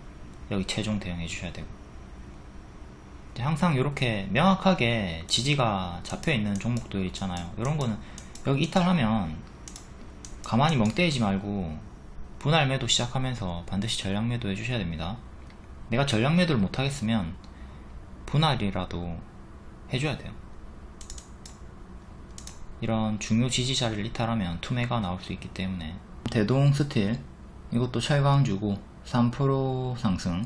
여기 최종 대응해 주셔야 되고, 항상 이렇게 명확하게 지지가 잡혀있는 종목들 있잖아요. 이런 거는 여기 이탈하면 가만히 멍 때리지 말고 분할 매도 시작하면서 반드시 전량 매도 해주셔야 됩니다. 내가 전량 매도를 못하겠으면 분할이라도 해줘야 돼요. 이런 중요 지지 자리를 이탈하면 투매가 나올 수 있기 때문에. 대동 스틸, 이것도 철강주고 3% 상승.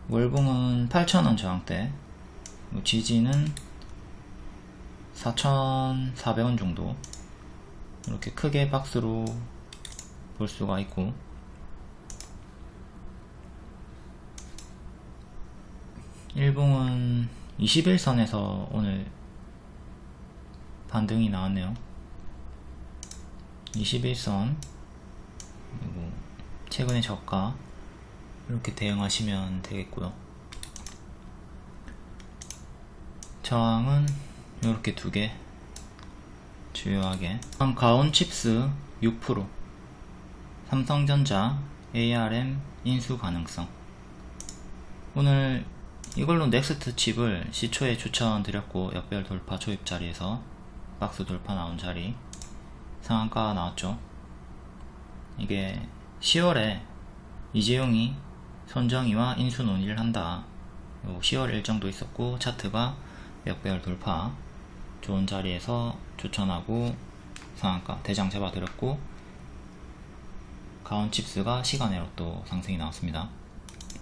월봉은 8,000원 저항대, 지지는 4,400원 정도, 이렇게 크게 박스로 볼 수가 있고, 일봉은 21선에서 오늘 반등이 나왔네요. 21선, 그리고 최근의 저가, 이렇게 대응하시면 되겠고요. 저항은 이렇게 두 개 주요하게. 다음 가온칩스 6%, 삼성전자 ARM 인수 가능성. 오늘 이걸로 넥스트 칩을 시초에 추천드렸고, 역별 돌파 초입 자리에서 박스 돌파 나온 자리 상한가 나왔죠. 이게 10월에 이재용이 손정희와 인수 논의를 한다, 10월 일정도 있었고, 차트가 역배열 돌파 좋은 자리에서 추천하고 상한가 대장 잡아드렸고, 가온칩스가 시간외로 또 상승이 나왔습니다.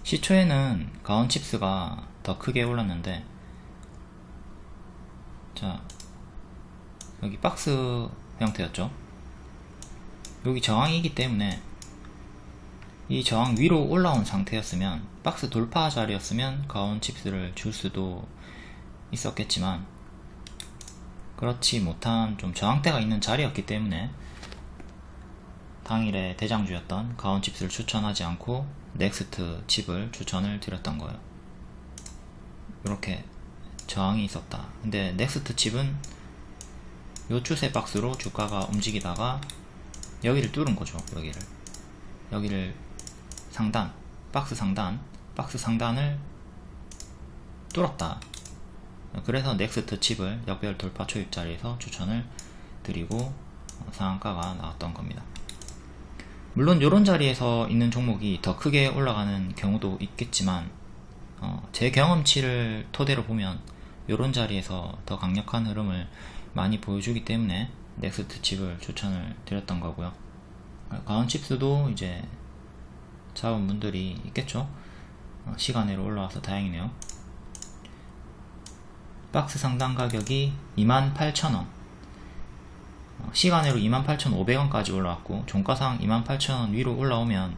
시초에는 가온칩스가 더 크게 올랐는데, 자 여기 박스 형태였죠. 여기 저항이기 때문에 이 저항 위로 올라온 상태였으면, 박스 돌파 자리였으면 가온칩스를 줄 수도 있었겠지만, 그렇지 못한 좀 저항대가 있는 자리였기 때문에 당일에 대장주였던 가온칩스를 추천하지 않고 넥스트 칩을 추천을 드렸던 거예요. 이렇게 저항이 있었다. 근데 넥스트 칩은 요 추세 박스로 주가가 움직이다가 여기를 뚫은 거죠. 여기를 상단, 박스 상단을 뚫었다. 그래서 넥스트 칩을 역별 돌파 초입 자리에서 추천을 드리고 상한가가 나왔던 겁니다. 물론 이런 자리에서 있는 종목이 더 크게 올라가는 경우도 있겠지만, 제 경험치를 토대로 보면 이런 자리에서 더 강력한 흐름을 많이 보여주기 때문에 넥스트 칩을 추천을 드렸던 거고요. 가온칩스도 이제 잡은 분들이 있겠죠. 시간으로 올라와서 다행이네요. 박스 상단 가격이 28,000원, 시간으로 28,500원까지 올라왔고, 종가상 28,000원 위로 올라오면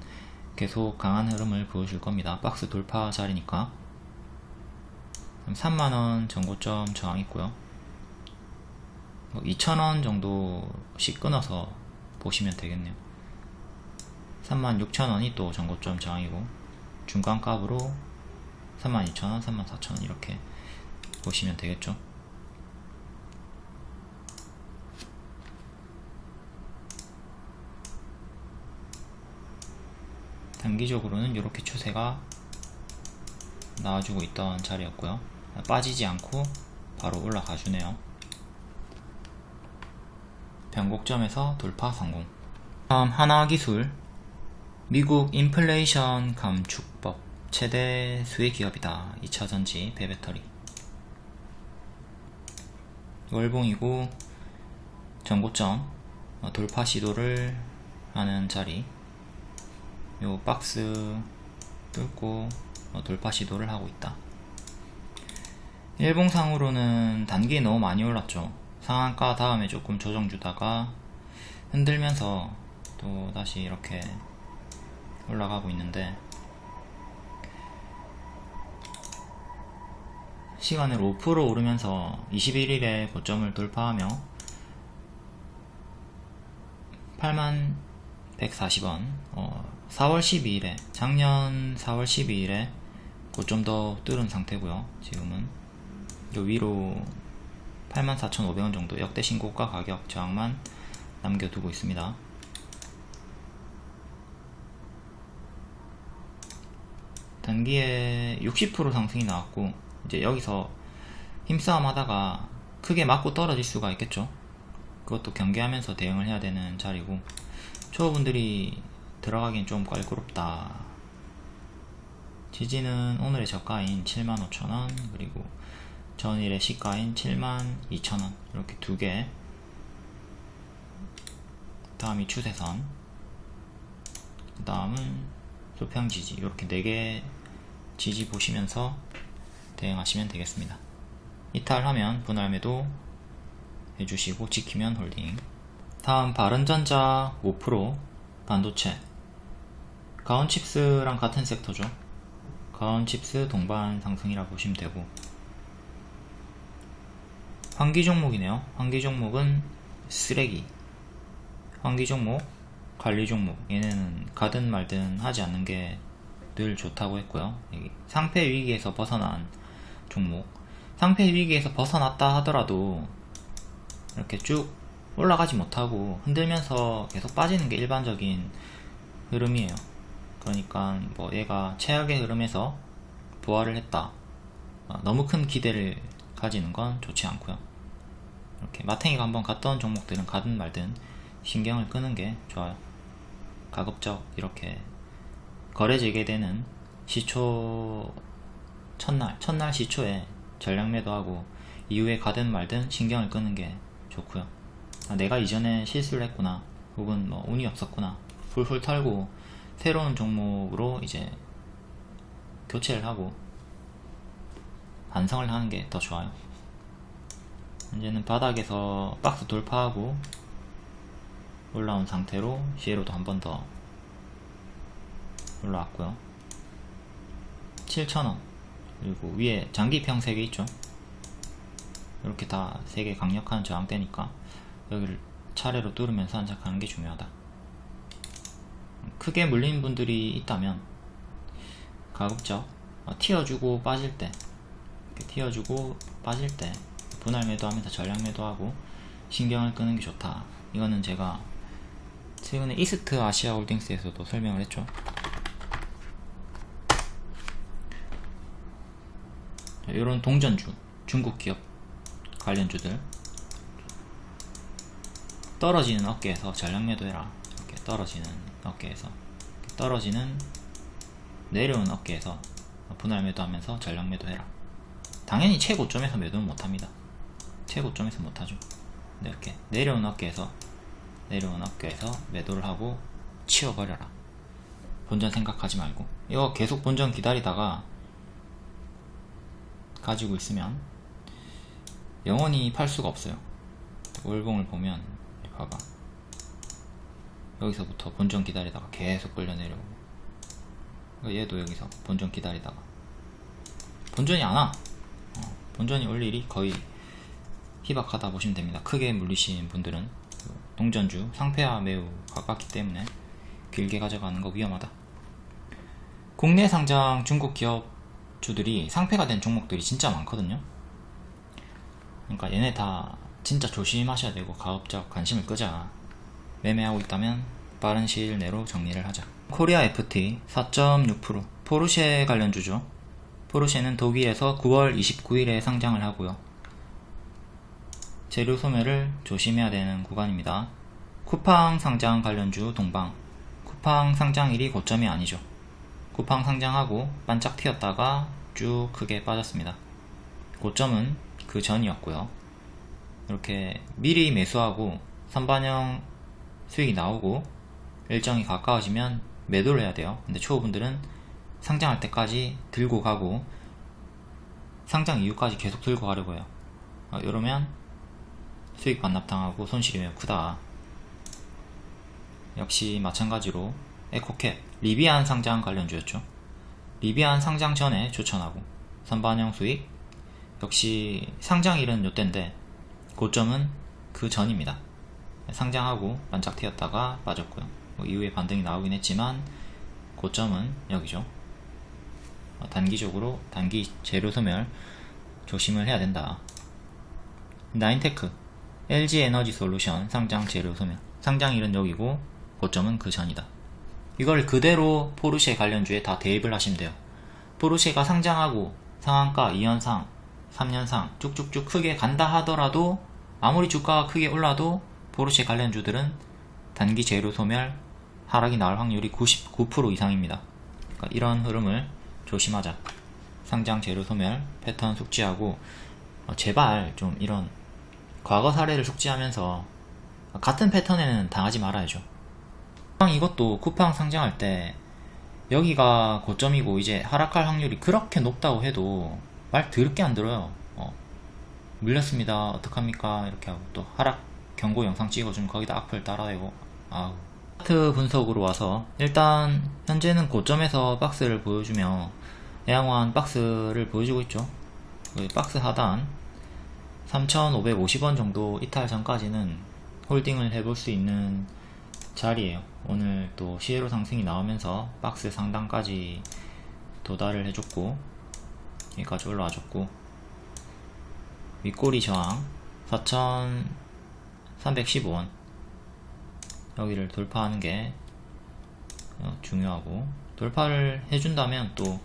계속 강한 흐름을 보여줄 겁니다. 박스 돌파 자리니까. 3만원 전고점 저항 있고요. 2,000원 정도씩 끊어서 보시면 되겠네요. 36,000원이 또 전고점 저항이고, 중간값으로 32,000원, 34,000원 이렇게 보시면 되겠죠. 단기적으로는 이렇게 추세가 나와주고 있던 자리였고요. 빠지지 않고 바로 올라가 주네요. 변곡점에서 돌파 성공. 다음 하나기술. 미국 인플레이션 감축법 최대 수혜 기업이다. 2차전지 배배터리. 월봉이고 전고점 돌파 시도를 하는 자리. 요 박스 뚫고 돌파 시도를 하고 있다. 일봉상으로는 단기에 너무 많이 올랐죠. 상한가 다음에 조금 조정 주다가 흔들면서 또 다시 이렇게 올라가고 있는데, 시간을 5% 오르면서 21일에 고점을 돌파하며 81,140원, 4월 12일에 작년 4월 12일에 고점도 뚫은 상태고요. 지금은 요 위로 84,500원 정도 역대 신고가 가격 저항만 남겨두고 있습니다. 단기에 60% 상승이 나왔고, 이제 여기서 힘싸움 하다가 크게 맞고 떨어질 수가 있겠죠. 그것도 경계하면서 대응을 해야 되는 자리고, 초보분들이 들어가기엔 좀 껄끄럽다. 지지는 오늘의 저가인 75,000원, 그리고 전일의 시가인 72,000원, 이렇게 두 개. 다음이 추세선, 그 다음은 소평 지지, 이렇게 4개 지지 보시면서 대응하시면 되겠습니다. 이탈하면 분할 매도 해주시고, 지키면 홀딩. 다음 바른전자 5% 반도체. 가온칩스랑 같은 섹터죠. 가온칩스 동반 상승이라 보시면 되고, 환기 종목이네요. 환기 종목은 쓰레기. 환기 종목, 관리 종목, 얘네는 가든 말든 하지 않는 게 늘 좋다고 했고요. 상패 위기에서 벗어난 종목. 상패 위기에서 벗어났다 하더라도 이렇게 쭉 올라가지 못하고 흔들면서 계속 빠지는 게 일반적인 흐름이에요. 그러니까 뭐 얘가 최악의 흐름에서 부활을 했다, 너무 큰 기대를 가지는 건 좋지 않고요. 이렇게 마탱이가 한번 갔던 종목들은 가든 말든 신경을 끄는 게 좋아요. 가급적 이렇게 거래 재개되는 시초 첫날 시초에 전량 매도하고 이후에 가든 말든 신경을 끄는 게 좋고요. 내가 이전에 실수를 했구나, 혹은 뭐 운이 없었구나, 훌훌 털고 새로운 종목으로 이제 교체를 하고 반성을 하는 게 더 좋아요. 현재는 바닥에서 박스 돌파하고 올라온 상태로 시에로도 한 번 더 올라왔고요. 7,000원, 그리고 위에 장기평 3개 있죠. 이렇게 다 3개 강력한 저항대니까 여기를 차례로 뚫으면서 안착하는 게 중요하다. 크게 물린 분들이 있다면 가급적 튀어주고 빠질 때, 이렇게 튀어주고 빠질 때 분할 매도하면서 전량 매도하고 신경을 끄는 게 좋다. 이거는 제가 최근에 이스트 아시아 홀딩스에서도 설명을 했죠. 이런 동전주, 중국 기업 관련주들, 떨어지는 어깨에서 전량 매도해라. 이렇게 떨어지는 어깨에서, 떨어지는 내려오는 어깨에서 분할 매도하면서 전량 매도해라. 당연히 최고점에서 매도는 못합니다. 최고점에서 못하죠. 근데 이렇게 내려오는 어깨에서 매도를 하고 치워버려라. 본전 생각하지 말고. 이거 계속 본전 기다리다가 가지고 있으면 영원히 팔 수가 없어요. 월봉을 보면 봐봐, 여기서부터 본전 기다리다가 계속 끌려 내려오고, 얘도 여기서 본전 기다리다가 본전이 안 와. 본전이 올 일이 거의 희박하다 보시면 됩니다. 크게 물리신 분들은. 동전주 상패와 매우 가깝기 때문에 길게 가져가는 거 위험하다. 국내 상장 중국 기업주들이 상패가 된 종목들이 진짜 많거든요. 그러니까 얘네 다 진짜 조심하셔야 되고, 가급적 관심을 끄자. 매매하고 있다면 빠른 시일 내로 정리를 하자. 코리아 FT 4.6%, 포르쉐 관련주죠. 포르쉐는 독일에서 9월 29일에 상장을 하고요. 재료 소멸을 조심해야 되는 구간입니다. 쿠팡 상장 관련주 동방. 쿠팡 상장일이 고점이 아니죠. 쿠팡 상장하고 반짝 튀었다가 쭉 크게 빠졌습니다. 고점은 그 전이었고요. 이렇게 미리 매수하고 선반영 수익이 나오고 일정이 가까워지면 매도를 해야 돼요. 근데 초보분들은 상장할 때까지 들고 가고 상장 이후까지 계속 들고 가려고 해요. 이러면 수익 반납당하고 손실이 매우 크다. 역시 마찬가지로 에코캡, 리비안 상장 관련주였죠. 리비안 상장 전에 추천하고 선반영 수익, 역시 상장일은 요때인데 고점은 그 전입니다. 상장하고 반짝 튀었다가 빠졌고요. 이후에 반등이 나오긴 했지만 고점은 여기죠. 단기적으로 단기 재료 소멸 조심을 해야 된다. 나인테크, LG에너지솔루션 상장 재료 소멸, 상장일은 여기고 고점은 그 전이다. 이걸 그대로 포르쉐 관련주에 다 대입을 하시면 돼요. 포르쉐가 상장하고 상한가 2연상 3년상 쭉쭉쭉 크게 간다 하더라도 아무리 주가가 크게 올라도 포르쉐 관련주들은 단기 재료 소멸 하락이 나올 확률이 99% 이상입니다. 그러니까 이런 흐름을 조심하자. 상장 재료 소멸 패턴 숙지하고 제발 좀 이런 과거 사례를 숙지하면서 같은 패턴에는 당하지 말아야죠. 이것도 쿠팡 상장할 때 여기가 고점이고 이제 하락할 확률이 그렇게 높다고 해도 말 더럽게 안 들어요. 밀렸습니다 어떡합니까 이렇게 하고 또 하락 경고 영상 찍어주면 거기다 악플 따라대고 차트 분석으로 와서 일단 현재는 고점에서 박스를 보여주며 애양환 박스를 보여주고 있죠. 박스 하단 3,550원 정도 이탈 전까지는 홀딩을 해볼 수 있는 자리에요. 오늘 또 시에로 상승이 나오면서 박스 상단까지 도달을 해줬고 여기까지 올라와줬고 윗꼬리 저항 4,315원 여기를 돌파하는 게 중요하고 돌파를 해준다면 또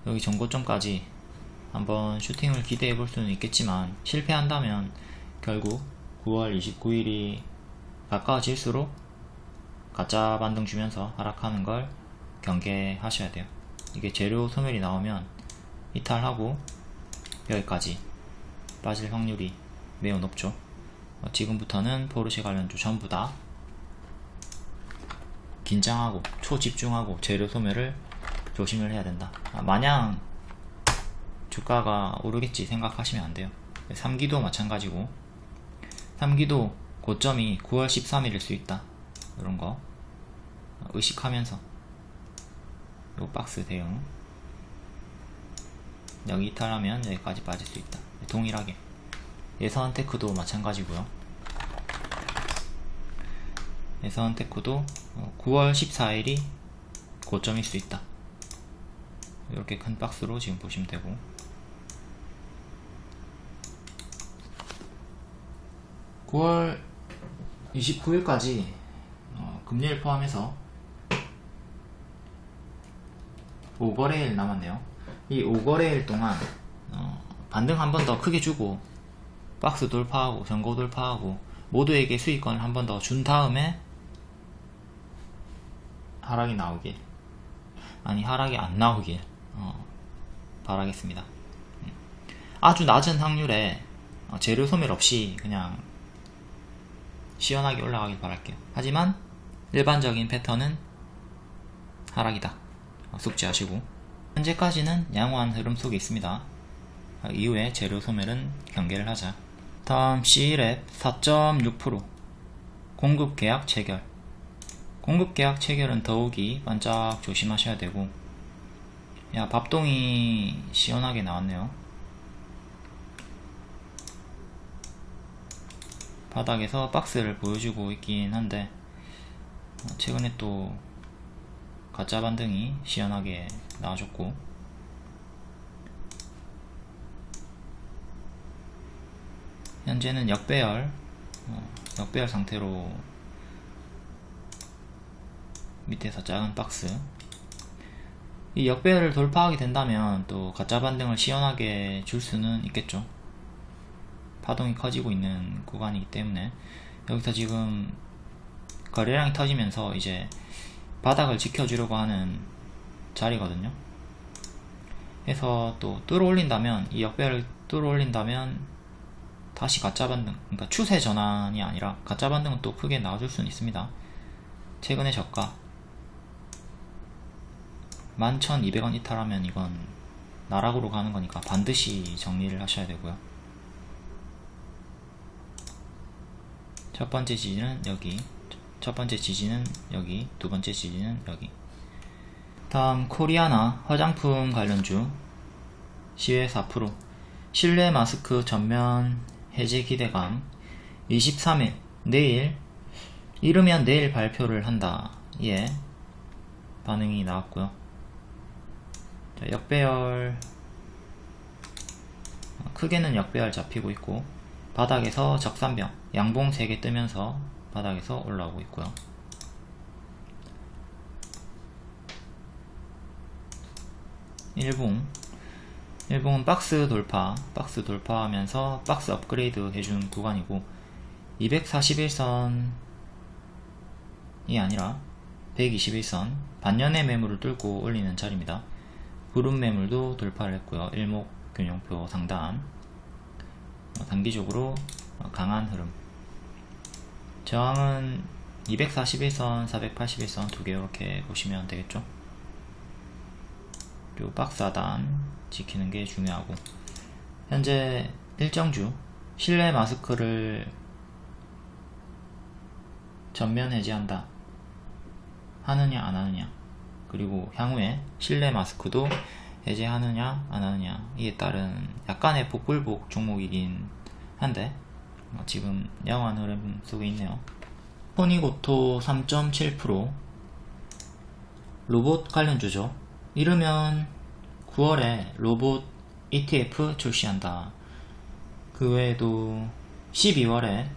여기 전고점까지 한번 슈팅을 기대해 볼 수는 있겠지만 실패한다면 결국 9월 29일이 가까워질수록 가짜 반등 주면서 하락하는 걸 경계하셔야 돼요. 이게 재료 소멸이 나오면 이탈하고 여기까지 빠질 확률이 매우 높죠. 지금부터는 포르쉐 관련주 전부 다 긴장하고 초집중하고 재료 소멸을 조심을 해야 된다. 마냥 주가가 오르겠지 생각하시면 안 돼요. 3기도 마찬가지고 3기도 고점이 9월 13일일 수 있다. 이런 거 의식하면서 요 박스 대응 여기 이탈하면 여기까지 빠질 수 있다. 동일하게 예선테크도 마찬가지고요. 예선테크도 9월 14일이 고점일 수 있다. 이렇게 큰 박스로 지금 보시면 되고 (9월 29일까지) 금요일 포함해서 5거래일 남았네요. 이 5거래일 동안 반등 한 번 더 크게 주고 박스 돌파하고 전고 돌파하고 모두에게 수익권을 한 번 더 준 다음에 하락이 나오길 하락이 안 나오길 바라겠습니다. 아주 낮은 확률에 재료 소멸 없이 그냥 시원하게 올라가길 바랄게요. 하지만 일반적인 패턴은 하락이다. 숙지하시고 현재까지는 양호한 흐름 속에 있습니다. 이후에 재료 소멸은 경계를 하자. 다음 C랩 4.6% 공급 계약 체결. 공급 계약 체결은 더욱이 반짝 조심하셔야 되고 밥동이 시원하게 나왔네요. 바닥에서 박스를 보여주고 있긴 한데 최근에 또 가짜 반등이 시원하게 나와줬고 현재는 역배열 상태로 밑에서 작은 박스. 이 역배열을 돌파하게 된다면 또 가짜 반등을 시원하게 줄 수는 있겠죠. 파동이 커지고 있는 구간이기 때문에. 여기서 지금 거래량이 터지면서 이제 바닥을 지켜주려고 하는 자리거든요. 해서 또 뚫어 올린다면, 이 역배열을 뚫어 올린다면 다시 가짜 반등, 그러니까 추세 전환이 아니라 가짜 반등은 또 크게 나와줄 수는 있습니다. 최근의 저가 11,200원 이탈하면 이건 나락으로 가는 거니까 반드시 정리를 하셔야 되고요. 첫 번째 지지는 여기, 첫 번째 지지는 여기, 두 번째 지지는 여기. 다음 코리아나 화장품 관련주 시외 4%, 실내 마스크 전면 해제 기대감. 23일 내일, 이르면 내일 발표를 한다. 예, 반응이 나왔고요. 자, 역배열 크게는 역배열 잡히고 있고, 바닥에서 적산병 양봉 3개 뜨면서 바닥에서 올라오고 있고요. 일봉은 박스 돌파하면서 박스 업그레이드 해준 구간이고, 241선이 아니라 121선 반년의 매물을 뚫고 올리는 자리입니다. 구름 매물도 돌파를 했고요. 일목균형표 상단, 단기적으로 강한 흐름. 저항은 241선, 481선 두 개 이렇게 보시면 되겠죠. 그리고 박스 하단 지키는 게 중요하고, 현재 일정주 실내 마스크를 전면 해제한다 하느냐 안 하느냐, 그리고 향후에 실내 마스크도 해제하느냐 안 하느냐, 이에 따른 약간의 복불복 종목이긴 한데 지금 양호한 흐름 속에 있네요. 포니고토 3.7%, 로봇 관련주죠. 이르면 9월에 로봇 ETF 출시한다. 그 외에도 12월에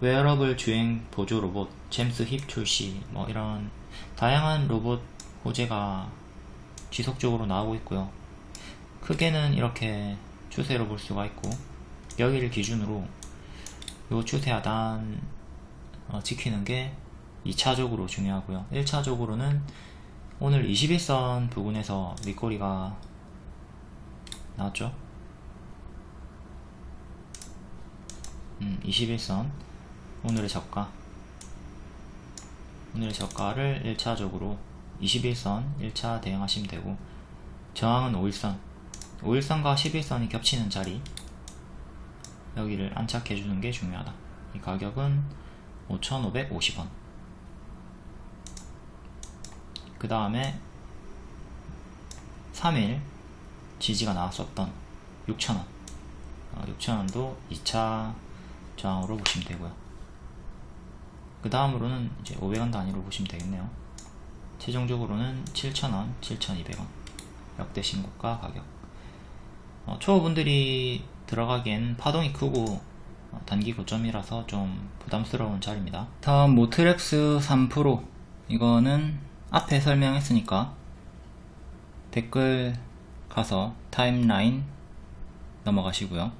웨어러블 주행 보조 로봇 잼스 힙 출시, 뭐 이런 다양한 로봇 호재가 지속적으로 나오고 있고요. 크게는 이렇게 추세로 볼 수가 있고, 여기를 기준으로 요 추세 하단 지키는 게 2차적으로 중요하고요. 1차적으로는 오늘 21선 부근에서 윗꼬리가 나왔죠. 21선 오늘의 저가를 1차적으로 21선 1차 대응하시면 되고, 저항은 5일선과 11선이 겹치는 자리, 여기를 안착해주는 게 중요하다. 이 가격은 5,550원. 그 다음에 3일 지지가 나왔었던 6,000원, 6,000원도 2차 저항으로 보시면 되고요. 그 다음으로는 이제 500원 단위로 보시면 되겠네요. 최종적으로는 7,000원, 7,200원 역대 신고가 가격. 초보분들이 들어가기엔 파동이 크고 단기 고점이라서 좀 부담스러운 자리입니다. 다음 모트렉스 3%, 이거는 앞에 설명했으니까 댓글 가서 타임라인 넘어가시고요.